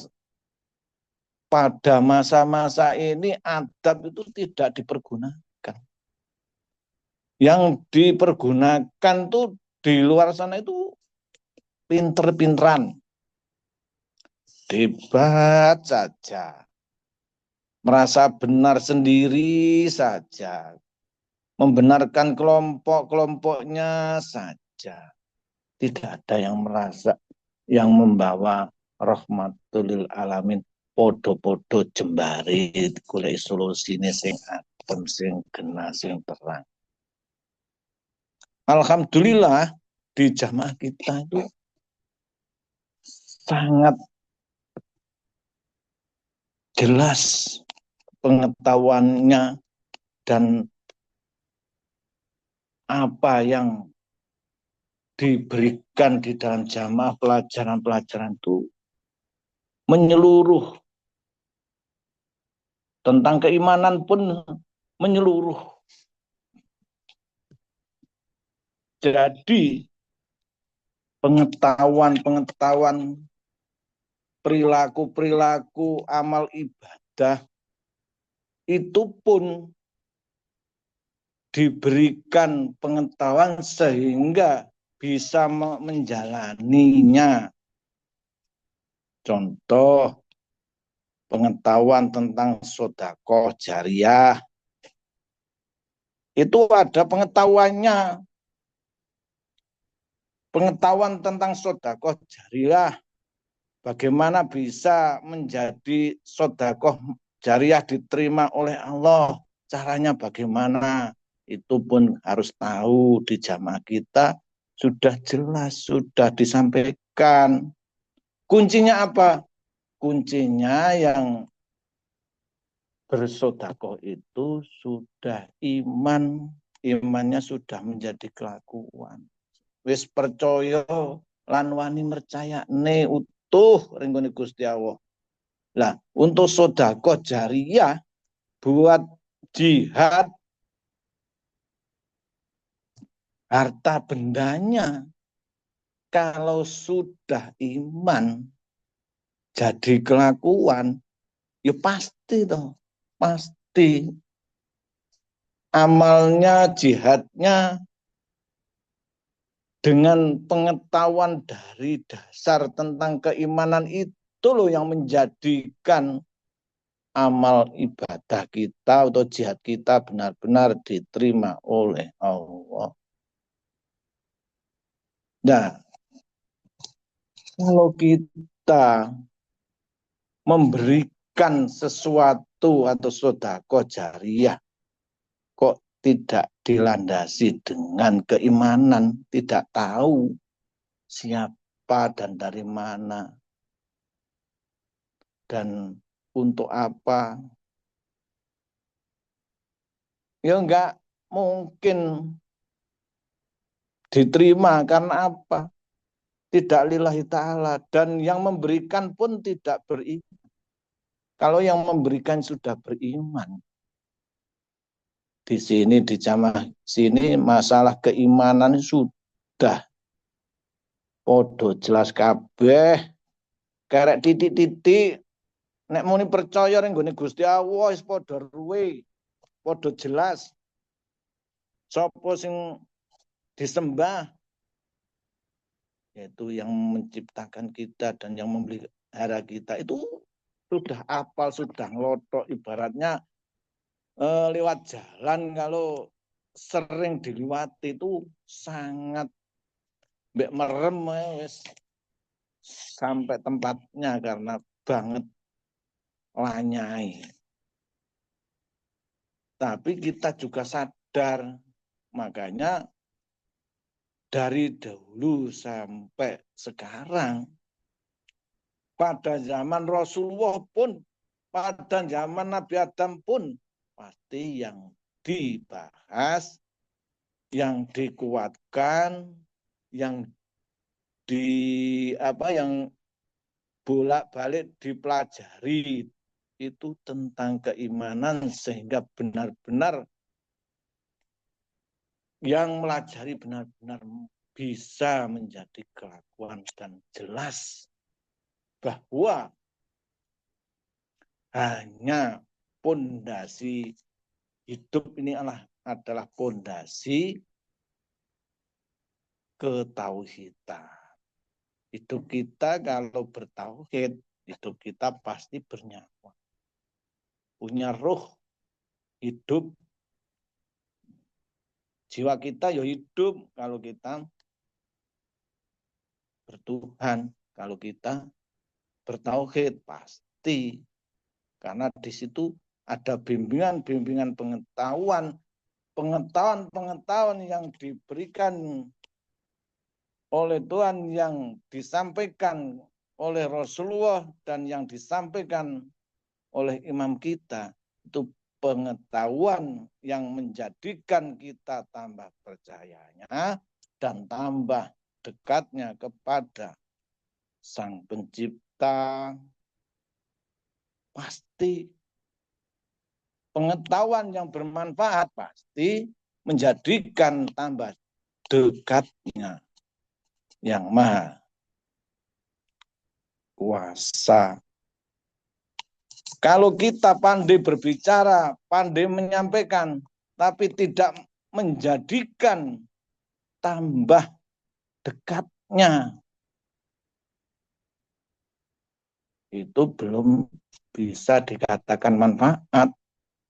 S5: pada masa-masa ini adab itu tidak dipergunakan. Yang dipergunakan tuh di luar sana itu pinter-pinteran. Debat saja. Merasa benar sendiri saja. Membenarkan kelompok-kelompoknya saja. Tidak ada yang merasa, yang membawa rahmatul alamin. Podo-podo jembari golek solusine sing adem, sing kena, sing terang. Alhamdulillah di jamaah kita itu sangat jelas pengetahuannya dan apa yang diberikan di dalam jamaah pelajaran-pelajaran itu menyeluruh. Tentang keimanan pun menyeluruh. Jadi pengetahuan perilaku-perilaku amal ibadah itu pun diberikan pengetahuan sehingga bisa menjalaninya. Contoh pengetahuan tentang sedekah jariyah itu ada pengetahuannya. Pengetahuan tentang sedekah jariyah, bagaimana bisa menjadi sedekah jariyah diterima oleh Allah, caranya bagaimana, itu pun harus tahu. Di jamaah kita sudah jelas, sudah disampaikan. Kuncinya apa? Kuncinya yang bersedekah itu sudah iman, imannya sudah menjadi kelakuan. Wis percaya lan wani mercayane utuh ring nggone Gusti Allah. Lah, untuk sedekah jariyah buat jihad harta bendanya kalau sudah iman jadi kelakuan ya pasti toh, pasti amalnya jihadnya dengan pengetahuan dari dasar tentang keimanan itu loh yang menjadikan amal ibadah kita atau jihad kita benar-benar diterima oleh Allah. Nah, kalau kita memberikan sesuatu atau sedekah jariyah kok tidak dilandasi dengan keimanan, tidak tahu siapa dan dari mana dan untuk apa, ya enggak mungkin diterima. Karena apa? Tidak lillahi ta'ala, dan yang memberikan pun tidak beriman. Kalau yang memberikan sudah beriman, di sini di jamaah sini masalah keimanan sudah podo jelas kabeh, kerek titik-titik nek muni percaya ning gone Gusti Allah wis podo ruwe, podo jelas sapa sing disembah, yaitu yang menciptakan kita dan yang memelihara kita. Itu sudah apal, sudah ngelotok, ibaratnya lewat jalan kalau sering diliwati itu sangat mbek merem wis sampai tempatnya karena banget lanyai. Tapi kita juga sadar, makanya dari dahulu sampai sekarang, pada zaman Rasulullah pun, pada zaman Nabi Adam pun, pasti yang dibahas, yang dikuatkan, yang yang bolak-balik dipelajari itu tentang keimanan sehingga benar-benar yang melajari benar-benar bisa menjadi kelakuan dan jelas bahwa hanya pondasi hidup ini adalah pondasi ketauhidan. Hidup kita kalau bertauhid, hidup kita pasti bernyawa. Punya roh hidup. Jiwa kita ya hidup kalau kita bertuhan. Kalau kita bertauhid pasti. Karena di situ ada bimbingan-bimbingan pengetahuan yang diberikan oleh Tuhan, yang disampaikan oleh Rasulullah dan yang disampaikan oleh imam kita. Itu pengetahuan yang menjadikan kita tambah percayanya dan tambah dekatnya kepada Sang Pencipta. Pasti pengetahuan yang bermanfaat pasti menjadikan tambah dekatnya Yang Maha Kuasa. Kalau kita pandai berbicara, pandai menyampaikan, tapi tidak menjadikan tambah dekatnya, itu belum bisa dikatakan manfaat.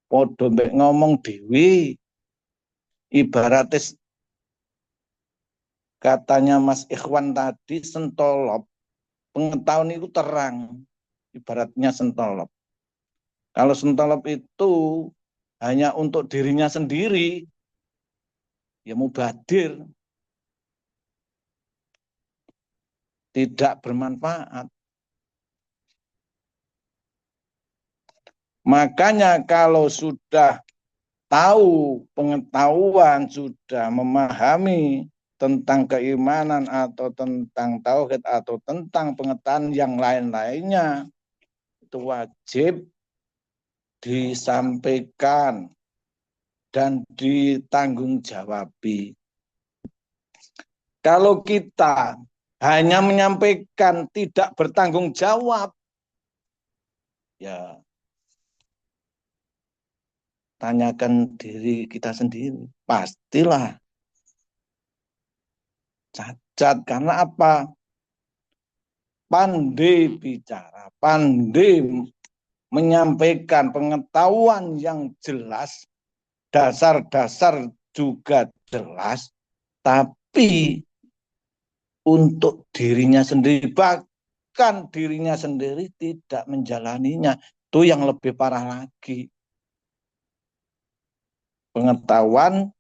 S5: Podo mbek ngomong dewi, ibaratnya katanya Mas Ikhwan tadi, sentolop. Pengetahuan itu terang, ibaratnya sentolop. Kalau sentolop itu hanya untuk dirinya sendiri, ya mubadir, tidak bermanfaat. Makanya kalau sudah tahu pengetahuan, sudah memahami tentang keimanan atau tentang tauhid atau tentang pengetahuan yang lain-lainnya, itu wajib disampaikan dan ditanggung-jawabi. Kalau kita hanya menyampaikan tidak bertanggung jawab, ya tanyakan diri kita sendiri. Pastilah cacat. Karena apa? Pandai bicara, pandai menyampaikan pengetahuan yang jelas, dasar-dasar juga jelas, tapi untuk dirinya sendiri, bahkan dirinya sendiri tidak menjalaninya, itu yang lebih parah lagi. Pengetahuan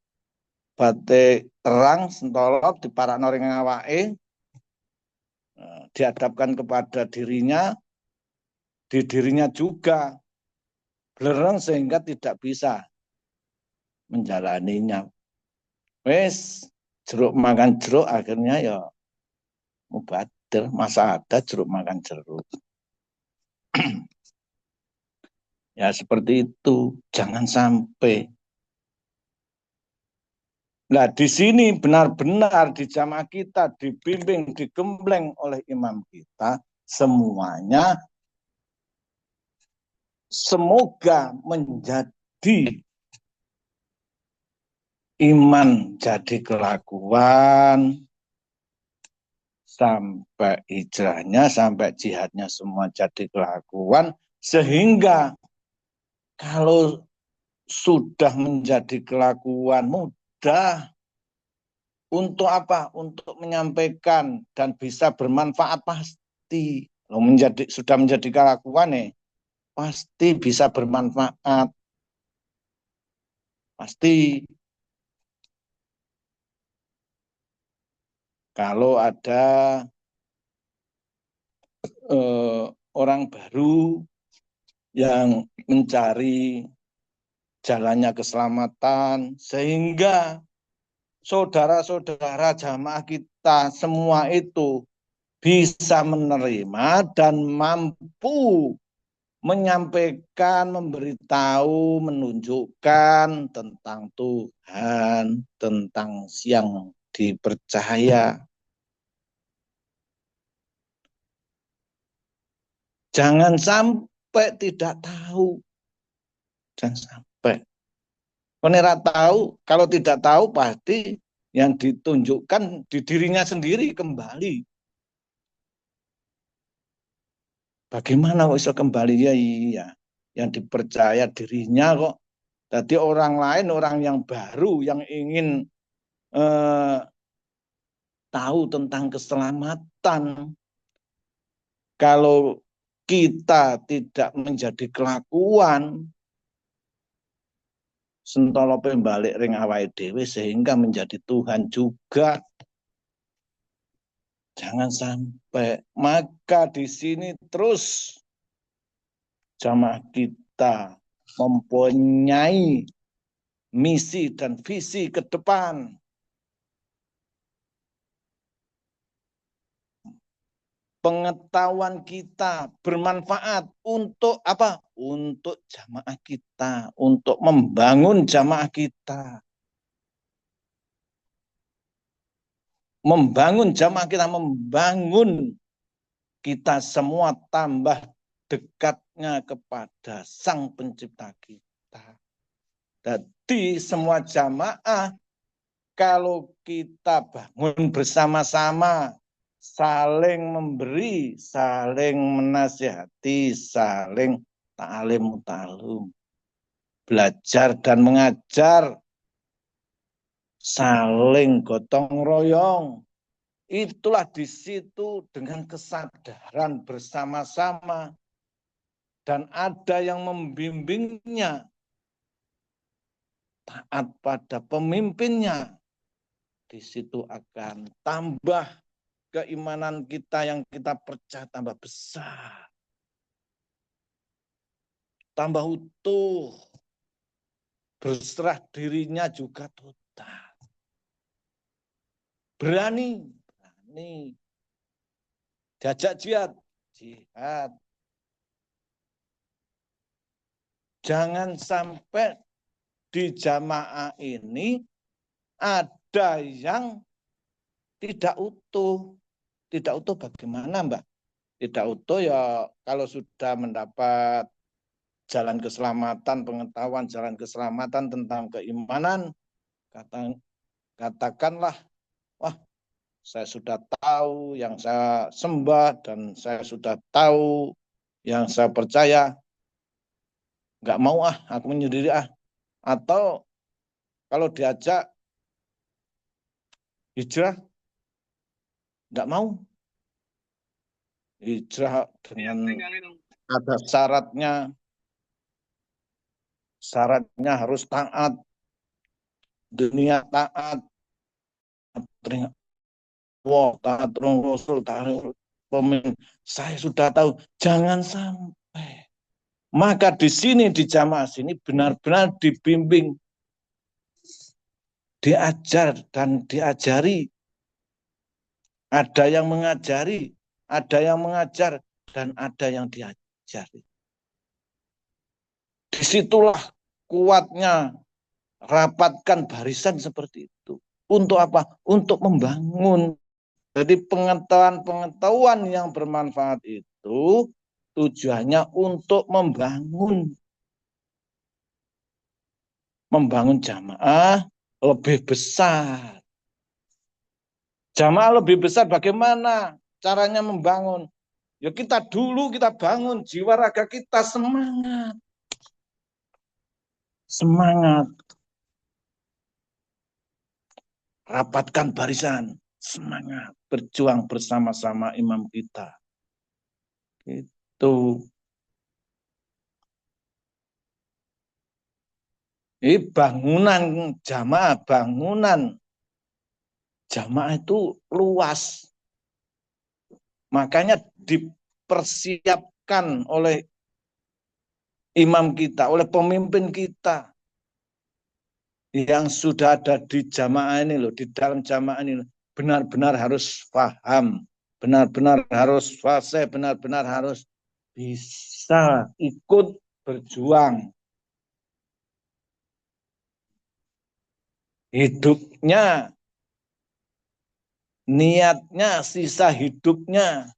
S5: batik terang sentolop di para noring ngawake, dihadapkan kepada dirinya, di dirinya juga belereng sehingga tidak bisa menjalaninya. Wes jeruk makan jeruk, akhirnya ya mubadir. Masa ada jeruk makan jeruk. Ya seperti itu, jangan sampai. Nah di sini benar-benar di jamaah kita dibimbing, digembleng oleh imam kita, semuanya semoga menjadi iman jadi kelakuan, sampai hijrahnya, sampai jihadnya semua jadi kelakuan, sehingga kalau sudah menjadi kelakuan mudah. Untuk apa? Untuk menyampaikan dan bisa bermanfaat pasti. Sudah menjadi kelakuan pasti bisa bermanfaat. Pasti. Kalau ada orang baru yang mencari jalannya keselamatan, sehingga saudara-saudara jamaah kita semua itu bisa menerima dan mampu menyampaikan, memberitahu, menunjukkan tentang Tuhan, tentang yang dipercaya. Jangan sampai tidak tahu. Jangan sampai. Penera tahu, kalau tidak tahu pasti yang ditunjukkan di dirinya sendiri kembali. Bagaimana kok bisa kembali? Ya iya, yang dipercaya dirinya kok. Jadi orang lain, orang yang baru yang ingin tahu tentang keselamatan. Kalau kita tidak menjadi kelakuan, sentolope balik ring awake dhewe sehingga menjadi Tuhan juga. Jangan sampai. Maka di sini terus jamaah kita mempunyai misi dan visi ke depan. Pengetahuan kita bermanfaat untuk apa? Untuk jamaah kita, untuk membangun jamaah kita. Membangun jamaah kita, membangun kita semua tambah dekatnya kepada Sang Pencipta kita. Jadi semua jamaah kalau kita bangun bersama-sama, saling memberi, saling menasihati, saling ta'alim ta'alum, belajar dan mengajar, saling gotong royong. Itulah di situ dengan kesadaran bersama-sama dan ada yang membimbingnya, taat pada pemimpinnya. Di situ akan tambah keimanan kita yang kita percaya tambah besar, tambah utuh, berserah dirinya juga total. Berani diajak jihad. Jangan sampai di jamaah ini ada yang tidak utuh. Tidak utuh bagaimana, Mbak? Tidak utuh ya kalau sudah mendapat jalan keselamatan, pengetahuan jalan keselamatan tentang keimanan, katakanlah, wah, saya sudah tahu yang saya sembah dan saya sudah tahu yang saya percaya. Nggak mau aku menyendiri Atau kalau diajak hijrah, nggak mau. Hijrah dengan ada syaratnya. Syaratnya harus taat. Dunia taat. Taat Rasul, taat pemimpin. Saya sudah tahu. Jangan sampai. Maka di sini di jamaah sini benar-benar dibimbing, diajar dan diajari. Ada yang mengajari, ada yang mengajar, dan ada yang diajari. Disitulah kuatnya rapatkan barisan seperti itu. Untuk apa? Untuk membangun. Jadi pengetahuan-pengetahuan yang bermanfaat itu tujuannya untuk membangun jamaah lebih besar. Jamaah lebih besar bagaimana caranya membangun? Ya kita dulu kita bangun jiwa raga kita semangat. semangat. Rapatkan barisan, semangat. Berjuang bersama-sama imam kita. Itu. Ini bangunan jamaah itu luas. Makanya dipersiapkan oleh imam kita, oleh pemimpin kita yang sudah ada di jamaah ini loh, di dalam jamaah ini loh, benar-benar harus paham, benar-benar harus fasih, benar-benar harus bisa ikut berjuang. Hidupnya, niatnya, sisa hidupnya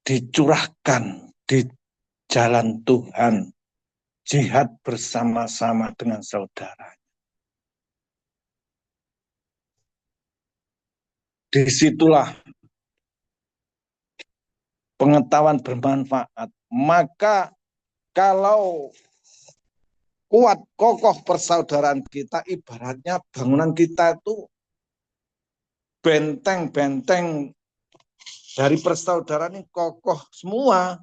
S5: dicurahkan di jalan Tuhan, jihad bersama-sama dengan saudara. Disitulah pengetahuan bermanfaat. Maka kalau kuat, kokoh persaudaraan kita, ibaratnya bangunan kita itu benteng-benteng dari persaudaraan ini kokoh semua.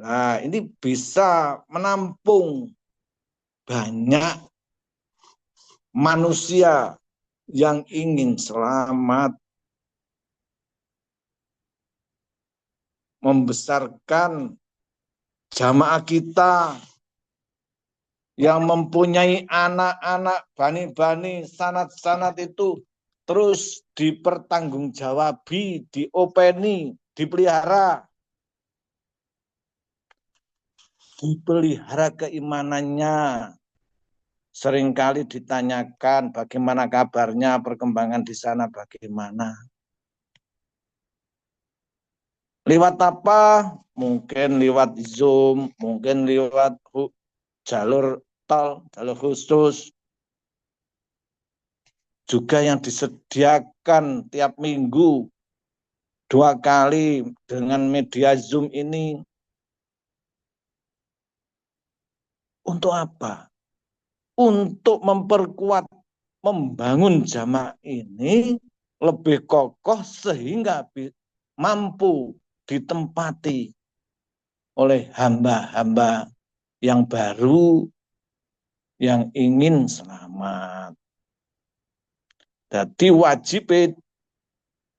S5: Nah, ini bisa menampung banyak manusia yang ingin selamat, membesarkan jamaah kita yang mempunyai anak-anak, bani-bani, sanat-sanat itu terus dipertanggungjawabi, diopeni, dipelihara keimanannya. Seringkali ditanyakan bagaimana kabarnya, perkembangan di sana bagaimana. Lewat apa? Mungkin lewat Zoom, mungkin lewat jalur tol, jalur khusus. Juga yang disediakan tiap minggu 2 kali dengan media Zoom ini. Untuk apa? Untuk memperkuat, membangun jamaah ini lebih kokoh sehingga mampu ditempati oleh hamba-hamba yang baru yang ingin selamat. Jadi wajib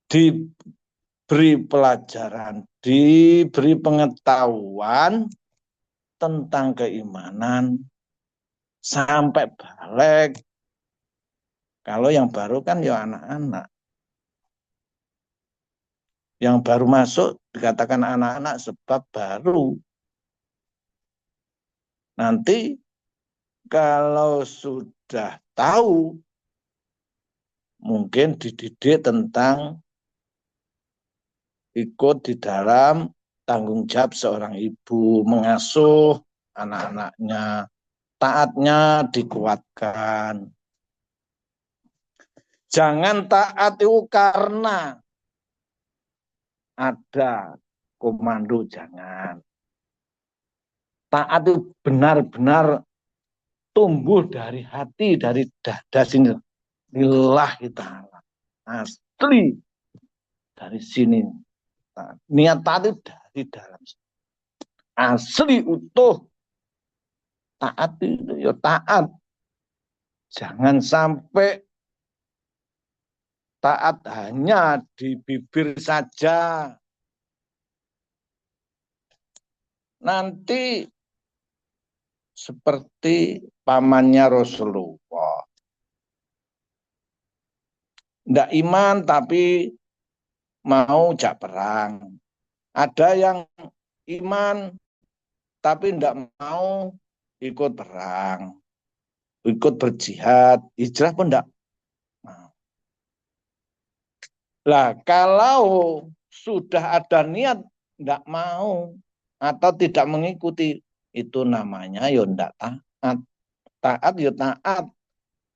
S5: diberi pelajaran, diberi pengetahuan tentang keimanan sampai balik. Kalau yang baru kan ya anak-anak. Yang baru masuk dikatakan anak-anak sebab baru. Nanti kalau sudah tahu, mungkin dididik tentang ikut di dalam tanggung jawab seorang ibu, mengasuh anak-anaknya, taatnya dikuatkan. Jangan taat itu karena ada komando, jangan. Taat itu benar-benar tumbuh dari hati, dari dada sini. Lillahi ta'ala. Asli dari sini. Niat taat itu dari dalam. Asli utuh. Taat itu ya taat. Jangan sampai taat hanya di bibir saja. Nanti seperti pamannya Rasulullah. Tidak iman tapi mau jak perang. Ada yang iman tapi tidak mau ikut perang, ikut berjihad, hijrah pun tidak mau. Lah kalau sudah ada niat tidak mau atau tidak mengikuti, itu namanya ya tidak taat. Taat ya taat.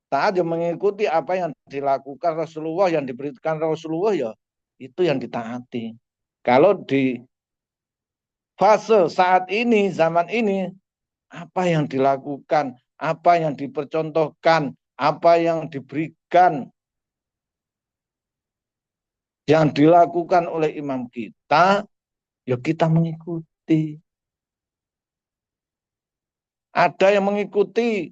S5: Taat ya mengikuti apa yang dilakukan Rasulullah, yang diberikan Rasulullah ya itu yang ditaati. Kalau fase saat ini, zaman ini, apa yang dilakukan, apa yang dipercontohkan, apa yang diberikan, yang dilakukan oleh imam kita, ya kita mengikuti. Ada yang mengikuti,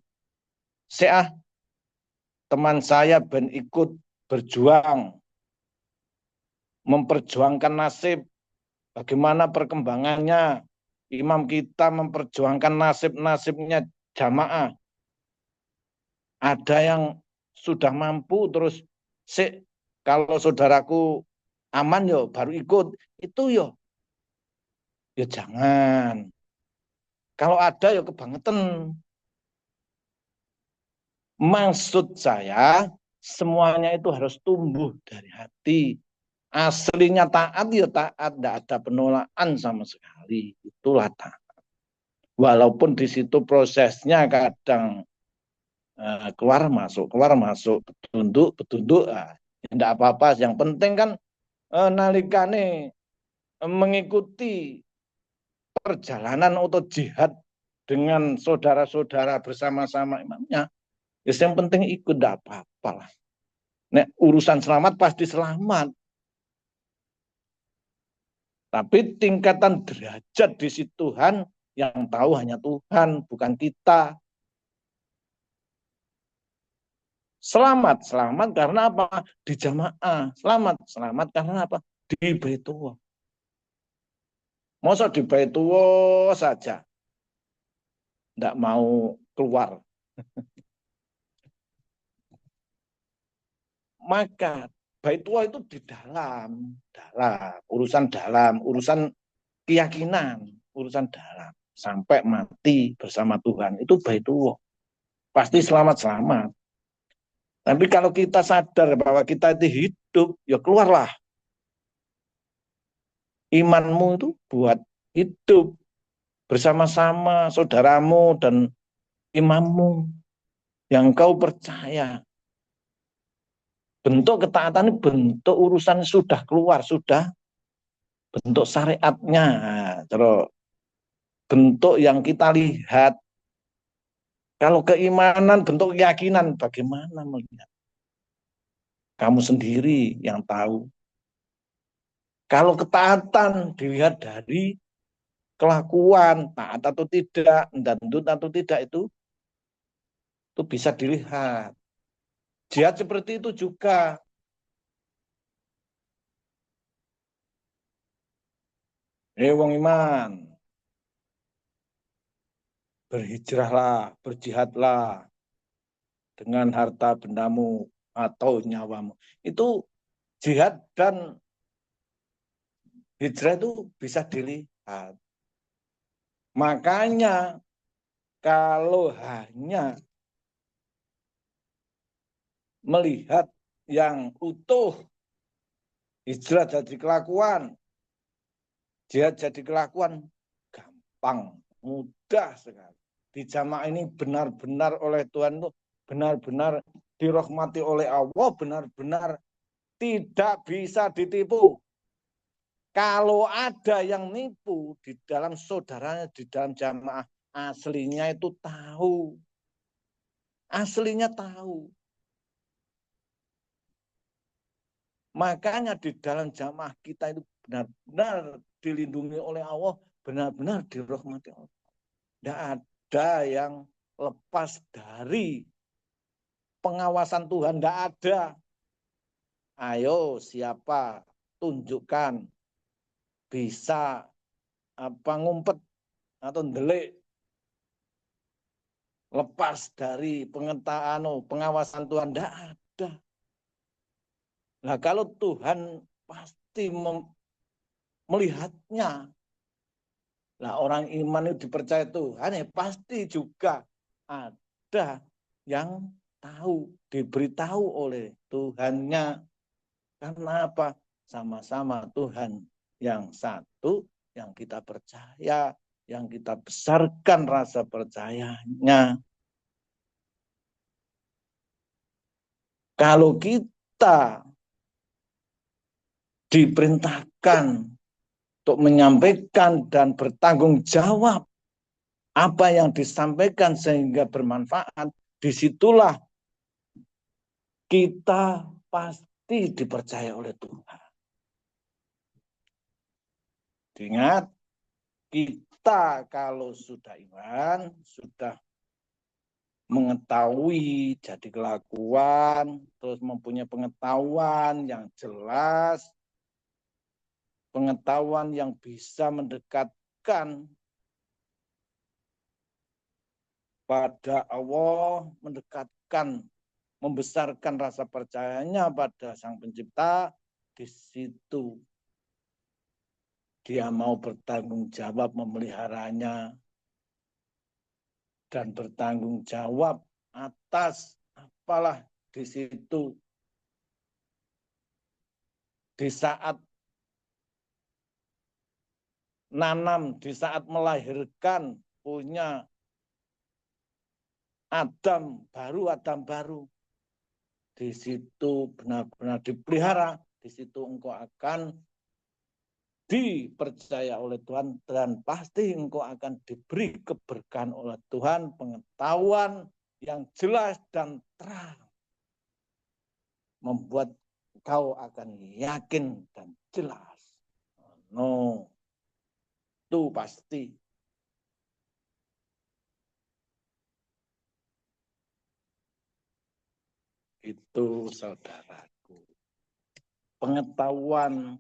S5: teman saya ben ikut berjuang, memperjuangkan nasib, bagaimana perkembangannya, imam kita memperjuangkan nasib-nasibnya jamaah. Ada yang sudah mampu terus, kalau saudaraku aman yo baru ikut, itu yo jangan. Kalau ada yo kebangetan. Maksud saya, semuanya itu harus tumbuh dari hati. Aslinya taat ya taat, tidak ada penolakan sama sekali. Itulah taat. Walaupun di situ prosesnya kadang keluar masuk, petunduk, tidak apa-apa. Yang penting kan nalikane mengikuti perjalanan atau jihad dengan saudara-saudara bersama-sama imamnya. Yang penting ikut, tidak apa-apa lah. Nek urusan selamat pasti selamat. Tapi tingkatan derajat di situ Tuhan, yang tahu hanya Tuhan, bukan kita. Selamat karena apa? Di jamaah. Selamat karena apa? Di Baitullah. Masa di Baitullah saja tidak mau keluar. Maka Baitullah itu di dalam urusan keyakinan, urusan dalam sampai mati bersama Tuhan itu Baitullah. Pasti selamat. Tapi kalau kita sadar bahwa kita itu hidup, ya keluarlah. Imanmu itu buat hidup bersama-sama saudaramu dan imammu yang kau percaya. Bentuk ketaatan ini bentuk urusan sudah keluar, sudah bentuk syariatnya. Terus bentuk yang kita lihat. Kalau keimanan bentuk keyakinan, bagaimana melihat? Kamu sendiri yang tahu. Kalau ketaatan dilihat dari kelakuan, taat atau tidak, dandut atau tidak, itu bisa dilihat. Jihad seperti itu juga. Wong iman, berhijrahlah, berjihadlah dengan harta bendamu atau nyawamu. Itu jihad dan hijrah itu bisa dilihat. Makanya kalau hanya melihat yang utuh, hijrah jadi kelakuan, jihad jadi kelakuan, gampang, mudah sekali. Di jamaah ini benar-benar oleh Tuhan itu benar-benar dirahmati oleh Allah, benar-benar tidak bisa ditipu. Kalau ada yang nipu di dalam saudaranya, di dalam jamaah, aslinya itu tahu. Aslinya tahu. Makanya di dalam jamaah kita itu benar-benar dilindungi oleh Allah, benar-benar dirahmati Allah. Tidak ada yang lepas dari pengawasan Tuhan, tidak ada. Ayo siapa tunjukkan bisa ngumpet atau ndelik lepas dari pengawasan Tuhan, tidak ada. Nah, kalau Tuhan pasti melihatnya. Nah, orang iman itu dipercaya Tuhan, ya pasti juga ada yang tahu, diberitahu oleh Tuhannya. Karena apa? Sama-sama Tuhan yang satu, yang kita percaya, yang kita besarkan rasa percayanya. Kalau kita diperintahkan untuk menyampaikan dan bertanggung jawab apa yang disampaikan sehingga bermanfaat, disitulah kita pasti dipercaya oleh Tuhan. Ingat, kita kalau sudah iman, sudah mengetahui jadi kelakuan, terus mempunyai pengetahuan yang jelas, pengetahuan yang bisa mendekatkan pada Allah, mendekatkan, membesarkan rasa percayanya pada Sang Pencipta, di situ dia mau bertanggung jawab memeliharanya dan bertanggung jawab atas apalah di situ. Di saat nanam, di saat melahirkan, punya Adam baru. Di situ benar-benar dipelihara, di situ engkau akan dipercaya oleh Tuhan dan pasti engkau akan diberi keberkahan oleh Tuhan, pengetahuan yang jelas dan terang, membuat kau akan yakin dan jelas. No, itu pasti. Itu saudaraku. Pengetahuan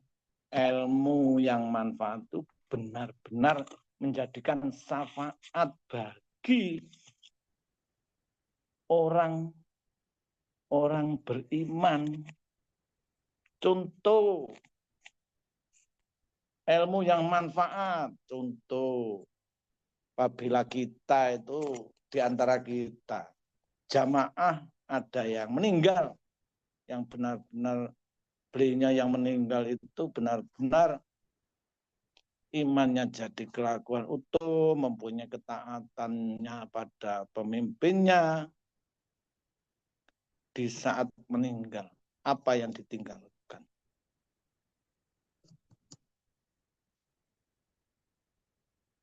S5: ilmu yang manfaat itu benar-benar menjadikan syafaat bagi orang beriman. Contoh ilmu yang manfaat, contoh apabila kita itu di antara kita jamaah ada yang meninggal, yang benar-benar belinya yang meninggal itu benar-benar imannya jadi kelakuan utuh, mempunyai ketaatannya pada pemimpinnya. Di saat meninggal, apa yang ditinggalkan?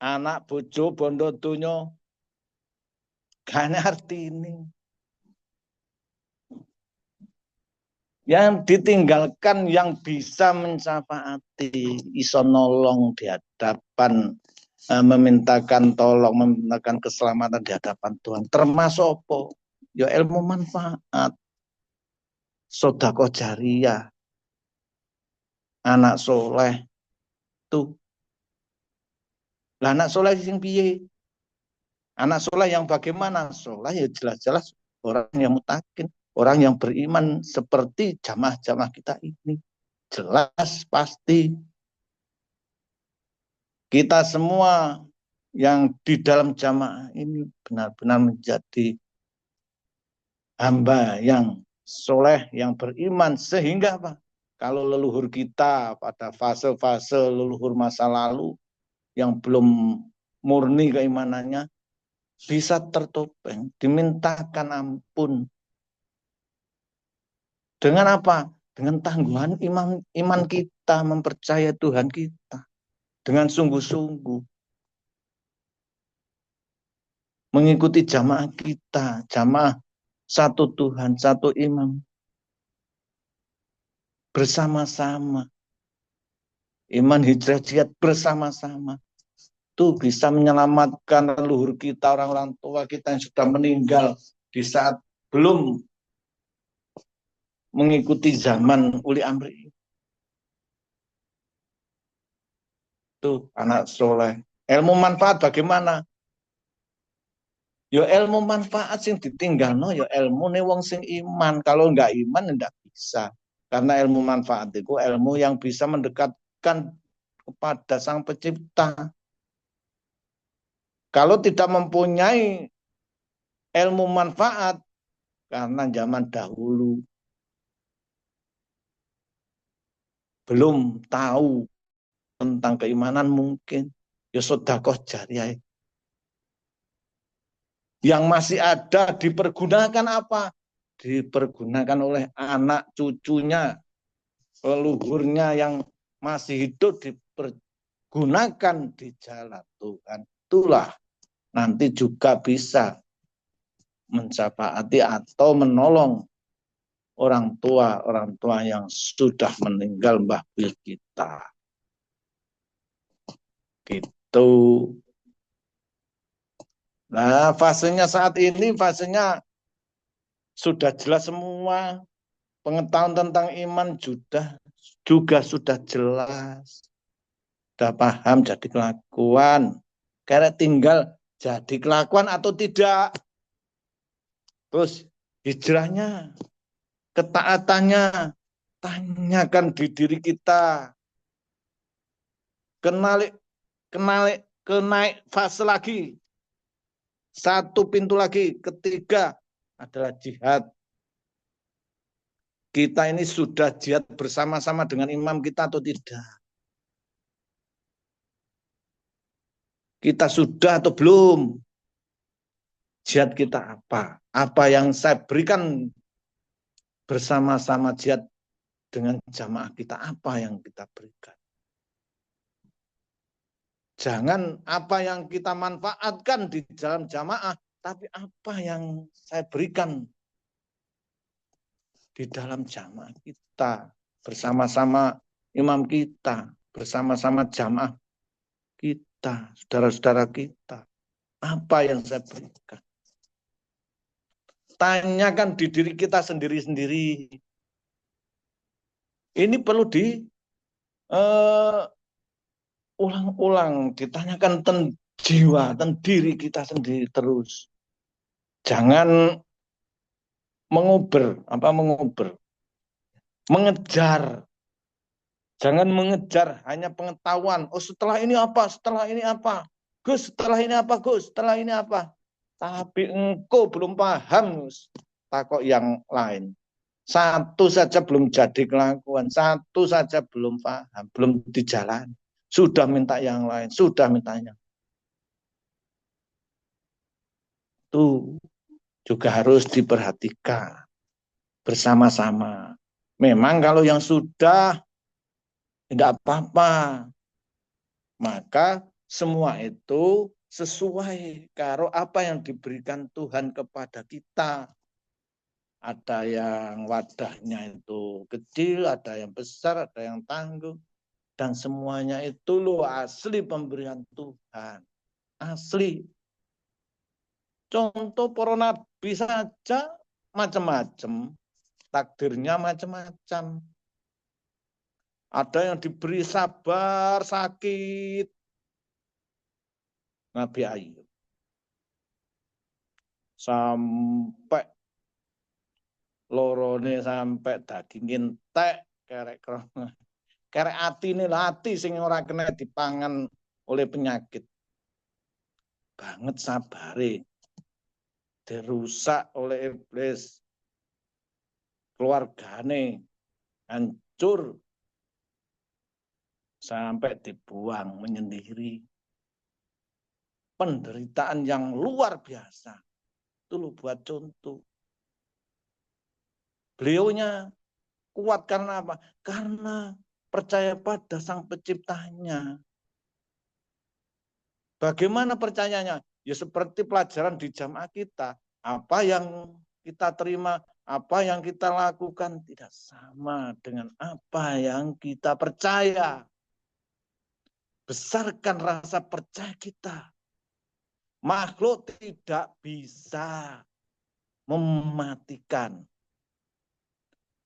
S5: Anak bojo bondo dunyo, gak arti ini. Yang ditinggalkan yang bisa mensyafaati, iso nolong di hadapan, memintakan tolong, memintakan keselamatan di hadapan Tuhan. Termasuk apa? Ya ilmu manfaat, sedekah jariyah, anak soleh tuh. Lah anak soleh sing piye? Anak soleh yang bagaimana? Soleh ya jelas-jelas orang yang mutakin, orang yang beriman seperti jamaah-jamaah kita ini. Jelas pasti. Kita semua yang di dalam jamaah ini benar-benar menjadi hamba yang soleh, yang beriman. Sehingga apa? Kalau leluhur kita pada fase-fase leluhur masa lalu yang belum murni keimanannya, bisa tertopeng, dimintakan ampun. Dengan apa? Dengan tangguhan iman kita, mempercayai Tuhan kita. Dengan sungguh-sungguh. Mengikuti jamaah kita, jamaah satu Tuhan, satu imam. Bersama-sama. Iman hijrah jihad bersama-sama. Itu bisa menyelamatkan leluhur kita, orang-orang tua kita yang sudah meninggal di saat belum mengikuti zaman uli amri. Itu anak soleh. Ilmu manfaat bagaimana? Ya ilmu manfaat sing ditinggalno ya ilmu ne wong sing iman. Kalau enggak iman enggak bisa. Karena ilmu manfaat itu ilmu yang bisa mendekatkan kepada Sang Pencipta. Kalau tidak mempunyai ilmu manfaat, karena zaman dahulu belum tahu tentang keimanan mungkin, ya sedekah jariyah. Yang masih ada dipergunakan apa? Dipergunakan oleh anak cucunya, leluhurnya yang masih hidup gunakan di jalan Tuhan, itulah nanti juga bisa mencapai atau menolong orang tua yang sudah meninggal, mbah bil kita. Gitu. Nah, fasenya saat ini, fasenya sudah jelas semua. Pengetahuan tentang iman juga sudah jelas. Sudah paham jadi kelakuan. Karena tinggal jadi kelakuan atau tidak. Terus hijrahnya, ketaatannya, tanyakan di diri kita. Kenaik fase lagi. Satu pintu lagi, ketiga adalah jihad. Kita ini sudah jihad bersama-sama dengan imam kita atau tidak? Kita sudah atau belum? Jihad kita apa? Apa yang saya berikan bersama-sama jihad dengan jamaah kita, apa yang kita berikan? Jangan apa yang kita manfaatkan di dalam jamaah, tapi apa yang saya berikan di dalam jamaah kita, bersama-sama imam kita, bersama-sama jamaah kita, saudara-saudara kita. Apa yang saya berikan? Tanyakan di diri kita sendiri-sendiri. Ini perlu ulang-ulang, ditanyakan tentang jiwa, tentang diri kita sendiri terus. Jangan mengejar. Jangan mengejar hanya pengetahuan. Oh, setelah ini apa? Setelah ini apa? Gus, setelah ini apa? Gus, setelah ini apa? Tapi engkau belum paham, Gus. Takut yang lain. Satu saja belum jadi kelakuan, satu saja belum paham, belum dijalani. Sudah minta yang lain, sudah mintanya. Itu juga harus diperhatikan bersama-sama. Memang kalau yang sudah tidak apa-apa, maka semua itu sesuai karo apa yang diberikan Tuhan kepada kita. Ada yang wadahnya itu kecil, ada yang besar, ada yang tangguh. Dan semuanya itu loh asli pemberian Tuhan. Asli. Contoh para nabi saja macam-macam. Takdirnya macam-macam. Ada yang diberi sabar, sakit. Nabi Ayub. Sampai lorone sampai daging entek kerek atine ati sing ora kena dipangan oleh penyakit. Banget sabare. Dirusak oleh iblis. Keluargane hancur sampai dibuang menyendiri. Penderitaan yang luar biasa. Itu lo buat contoh. Beliaunya kuat karena apa? Karena percaya pada Sang Penciptanya. Bagaimana percayanya? Ya seperti pelajaran di jamaah kita. Apa yang kita terima, apa yang kita lakukan tidak sama dengan apa yang kita percaya. Besarkan rasa percaya kita. Makhluk tidak bisa mematikan.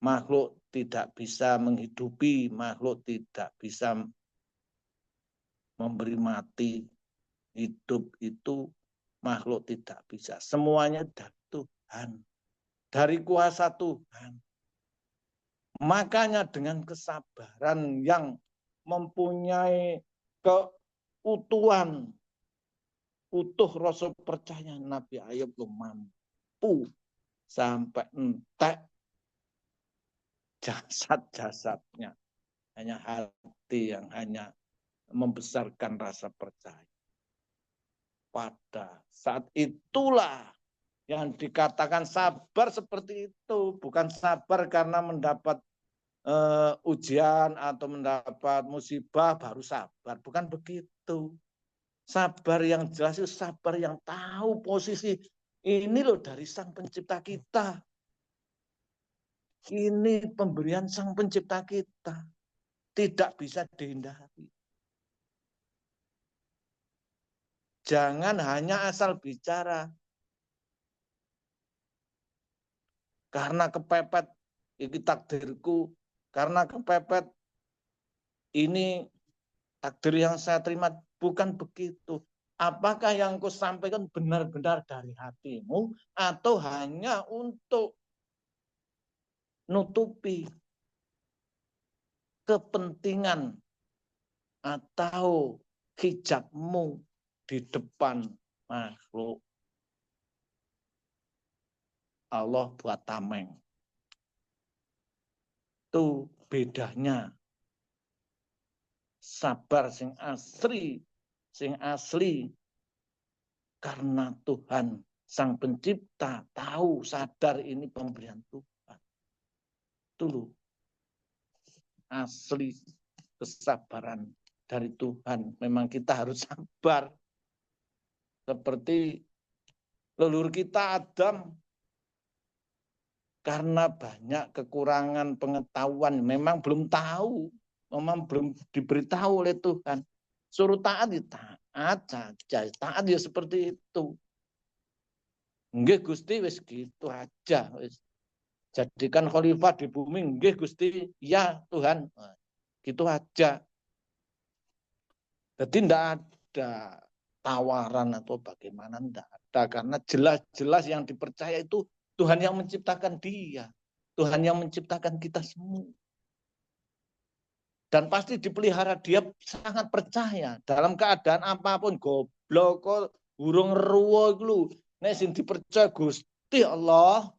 S5: Makhluk tidak bisa menghidupi, makhluk tidak bisa memberi mati. Hidup itu makhluk tidak bisa. Semuanya dari Tuhan. Dari kuasa Tuhan. Makanya dengan kesabaran yang mempunyai keutuhan, utuh rasa percaya Nabi Ayub mampu sampai entek jasad-jasadnya. Hanya hati yang hanya membesarkan rasa percaya. Pada saat itulah yang dikatakan sabar seperti itu. Bukan sabar karena mendapat ujian atau mendapat musibah baru sabar. Bukan begitu. Sabar yang jelas itu sabar yang tahu posisi ini loh dari Sang Pencipta kita. Ini pemberian Sang Pencipta kita. Tidak bisa dihindari. Jangan hanya asal bicara. Karena kepepet ini takdirku. Karena kepepet ini takdir yang saya terima. Bukan begitu. Apakah yang kau sampaikan benar-benar dari hatimu atau hanya untuk nutupi kepentingan atau hijabmu di depan makhluk? Allah buat tameng. Itu bedanya. Sabar sing asli karena Tuhan Sang Pencipta tahu sadar ini pemberian Tuhan. Itu loh asli kesabaran dari Tuhan. Memang kita harus sabar. Seperti leluhur kita Adam, karena banyak kekurangan pengetahuan, memang belum tahu, memang belum diberitahu oleh Tuhan. Suruh taat ya taat saja, taat ya seperti itu. Nggih Gusti wis gitu aja wis. Jadikan khalifah di bumi, nggih Gusti, ya Tuhan. Nah, gitu aja. Jadi tidak ada tawaran atau bagaimana, tidak ada. Karena jelas-jelas yang dipercaya itu Tuhan yang menciptakan dia. Tuhan yang menciptakan kita semua. Dan pasti dipelihara, dia sangat percaya. Dalam keadaan apapun, goblok, burung ruwo lu. Nek sing dipercaya Gusti Allah.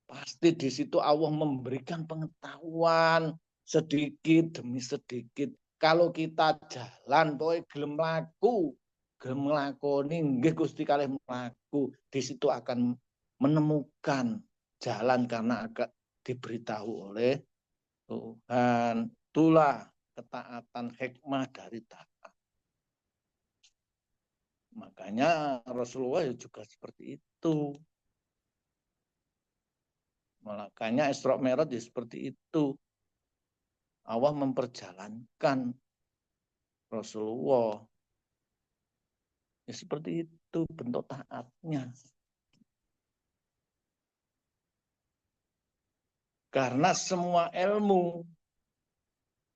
S5: Pasti di situ Allah memberikan pengetahuan sedikit demi sedikit. Kalau kita jalan, pokoknya gelem nglakoni nggih Gusti kalih mlaku, di situ akan menemukan jalan karena agak diberitahu oleh Tuhan. Itulah ketaatan hikmah dari taat. Makanya Rasulullah juga seperti itu. Makanya Isra Mi'raj seperti itu. Allah memperjalankan Rasulullah. Ya seperti itu bentuk taatnya. Karena semua ilmu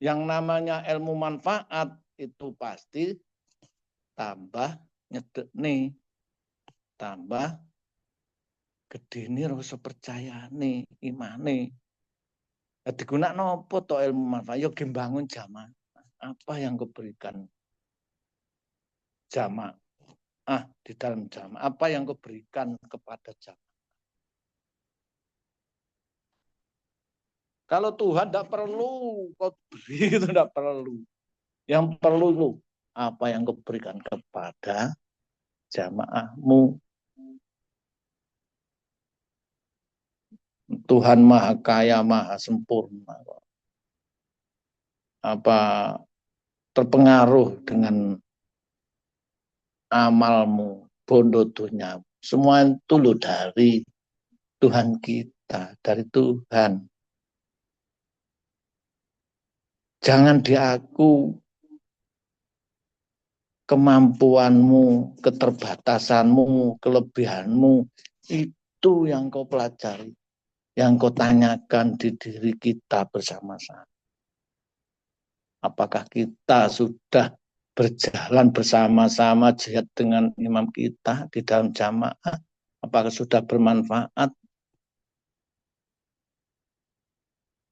S5: yang namanya ilmu manfaat itu pasti tambah nyedek nih, tambah gede nih rasa percaya nih, imane. Digunakan apa toh ilmu manfaat? Yo bangun jamaah. Apa yang kuberikan jamaah di dalam jamaah? Apa yang kuberikan kepada jamaah? Kalau Tuhan tidak perlu, kau beri itu tidak perlu. Yang perlu itu apa yang kau berikan kepada jamaahmu. Tuhan Maha Kaya, Maha Sempurna. Apa terpengaruh dengan amalmu, bondo dunia. Semua itu loh dari Tuhan kita, dari Tuhan. Jangan diaku kemampuanmu, keterbatasanmu, kelebihanmu. Itu yang kau pelajari, yang kau tanyakan di diri kita bersama-sama. Apakah kita sudah berjalan bersama-sama jihad dengan imam kita di dalam jamaah? Apakah sudah bermanfaat?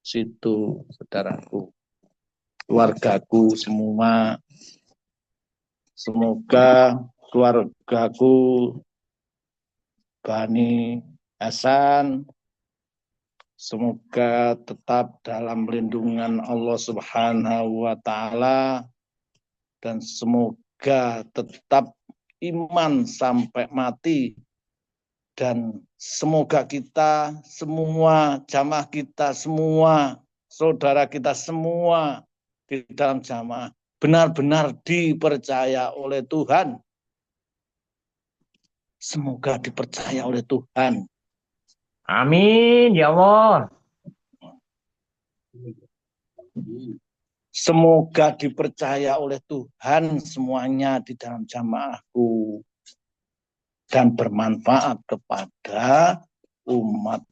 S5: Situ, saudaraku, keluargaku semua. Semoga keluargaku Bani Hasan semoga tetap dalam lindungan Allah Subhanahu wa Ta'ala, dan semoga tetap iman sampai mati Dan semoga kita semua, jamaah kita semua, saudara kita semua di dalam jamaah benar-benar dipercaya oleh Tuhan. Semoga dipercaya oleh Tuhan.
S7: Amin, ya Allah.
S5: Semoga dipercaya oleh Tuhan semuanya di dalam jamaahku. Dan bermanfaat kepada umat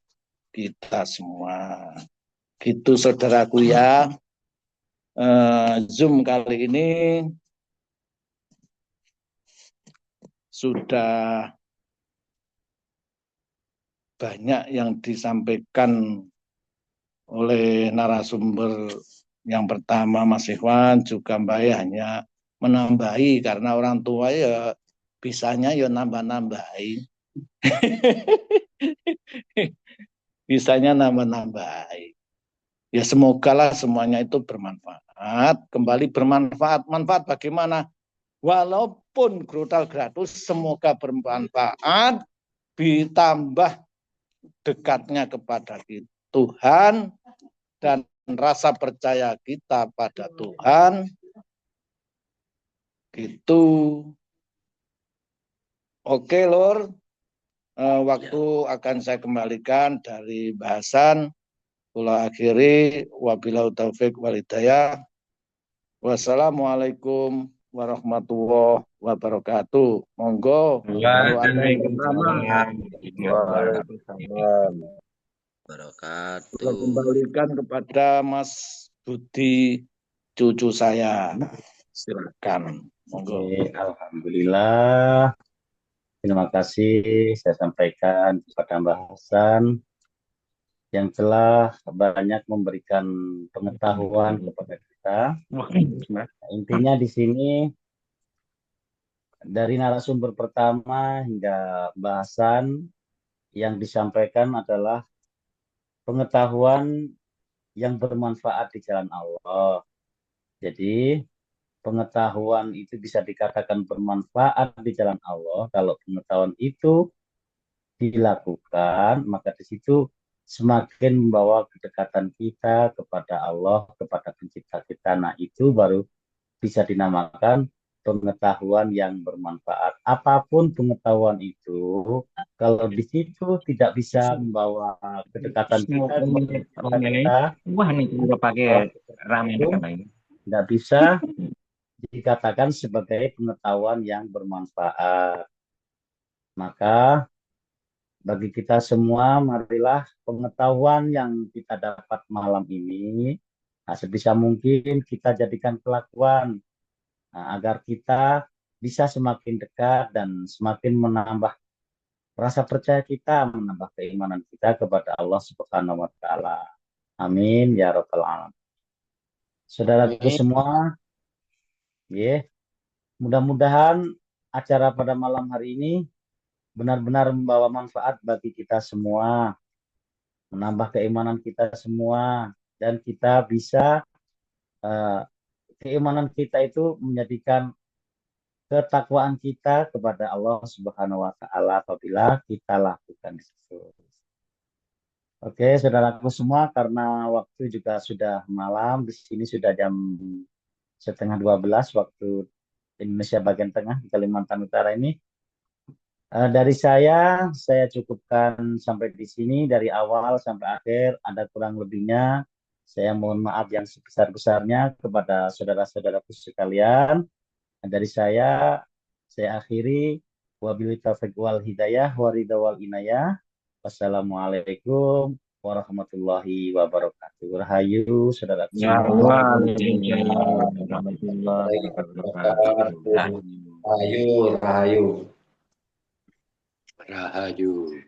S5: kita semua. Gitu saudaraku ya. Zoom kali ini sudah banyak yang disampaikan oleh narasumber yang pertama Mas Ikhwan, juga Mbak E hanya menambahi karena orang tua ya bisanya ya nambah-nambahi. Bisanya nambah-nambahi. Ya semogalah semuanya itu bermanfaat, kembali bermanfaat. Manfaat bagaimana? Walaupun brutal gratis, semoga bermanfaat, ditambah dekatnya kepada Tuhan dan rasa percaya kita pada Tuhan. Gitu. Oke, Lur. Waktu akan saya kembalikan dari bahasan. Kula akhiri, wabillahi taufik wal hidayah. Wassalamualaikum warahmatullahi wabarakatuh. Monggo. Kalau ada yang pertama,
S4: Waalaikumsalam.
S5: saya kembalikan kepada Mas Budi, cucu saya. Silakan. Monggo.
S3: Oke, alhamdulillah. Terima kasih saya sampaikan kepada Mbak Hasan yang telah banyak memberikan pengetahuan kepada kita. Intinya di sini dari narasumber pertama hingga bahasan yang disampaikan adalah pengetahuan yang bermanfaat di jalan Allah. Jadi pengetahuan itu bisa dikatakan bermanfaat di jalan Allah kalau pengetahuan itu dilakukan, maka di situ semakin membawa kedekatan kita kepada Allah, kepada pencipta kita. Nah, itu baru bisa dinamakan pengetahuan yang bermanfaat. Apapun pengetahuan itu, kalau di situ tidak bisa membawa kedekatan kita kepada kita,
S7: Wah, nih udah pakai ramen katanya.
S3: tidak bisa dikatakan sebagai pengetahuan yang bermanfaat. Maka bagi kita semua, marilah pengetahuan yang kita dapat malam ini, sebisa mungkin kita jadikan kelakuan, agar kita bisa semakin dekat dan semakin menambah rasa percaya kita, menambah keimanan kita kepada Allah Subhanahu wa Ta'ala. Amin ya Rabbal Alamin. Saudaraku semua, mudah-mudahan acara pada malam hari ini benar-benar membawa manfaat bagi kita semua, menambah keimanan kita semua, dan kita bisa keimanan kita itu menjadikan ketakwaan kita kepada Allah Subhanahu wa Ta'ala apabila kita lakukan itu. Oke, saudaraku semua, karena waktu juga sudah malam, di sini sudah jam 11:30 waktu Indonesia bagian tengah di Kalimantan Utara ini. Dari saya cukupkan sampai di sini, dari awal sampai akhir. Ada kurang lebihnya, saya mohon maaf yang sebesar-besarnya kepada saudara-saudaraku sekalian. Dari saya akhiri. Wabillahi taufiq wal hidayah, waridha wal inayah. Wassalamualaikum warahmatullahi wabarakatuh. Rahayu, saudara.
S7: Ya Allah, warahmatullahi wabarakatuh.
S4: Rahayu, rahayu.
S6: Rahayu.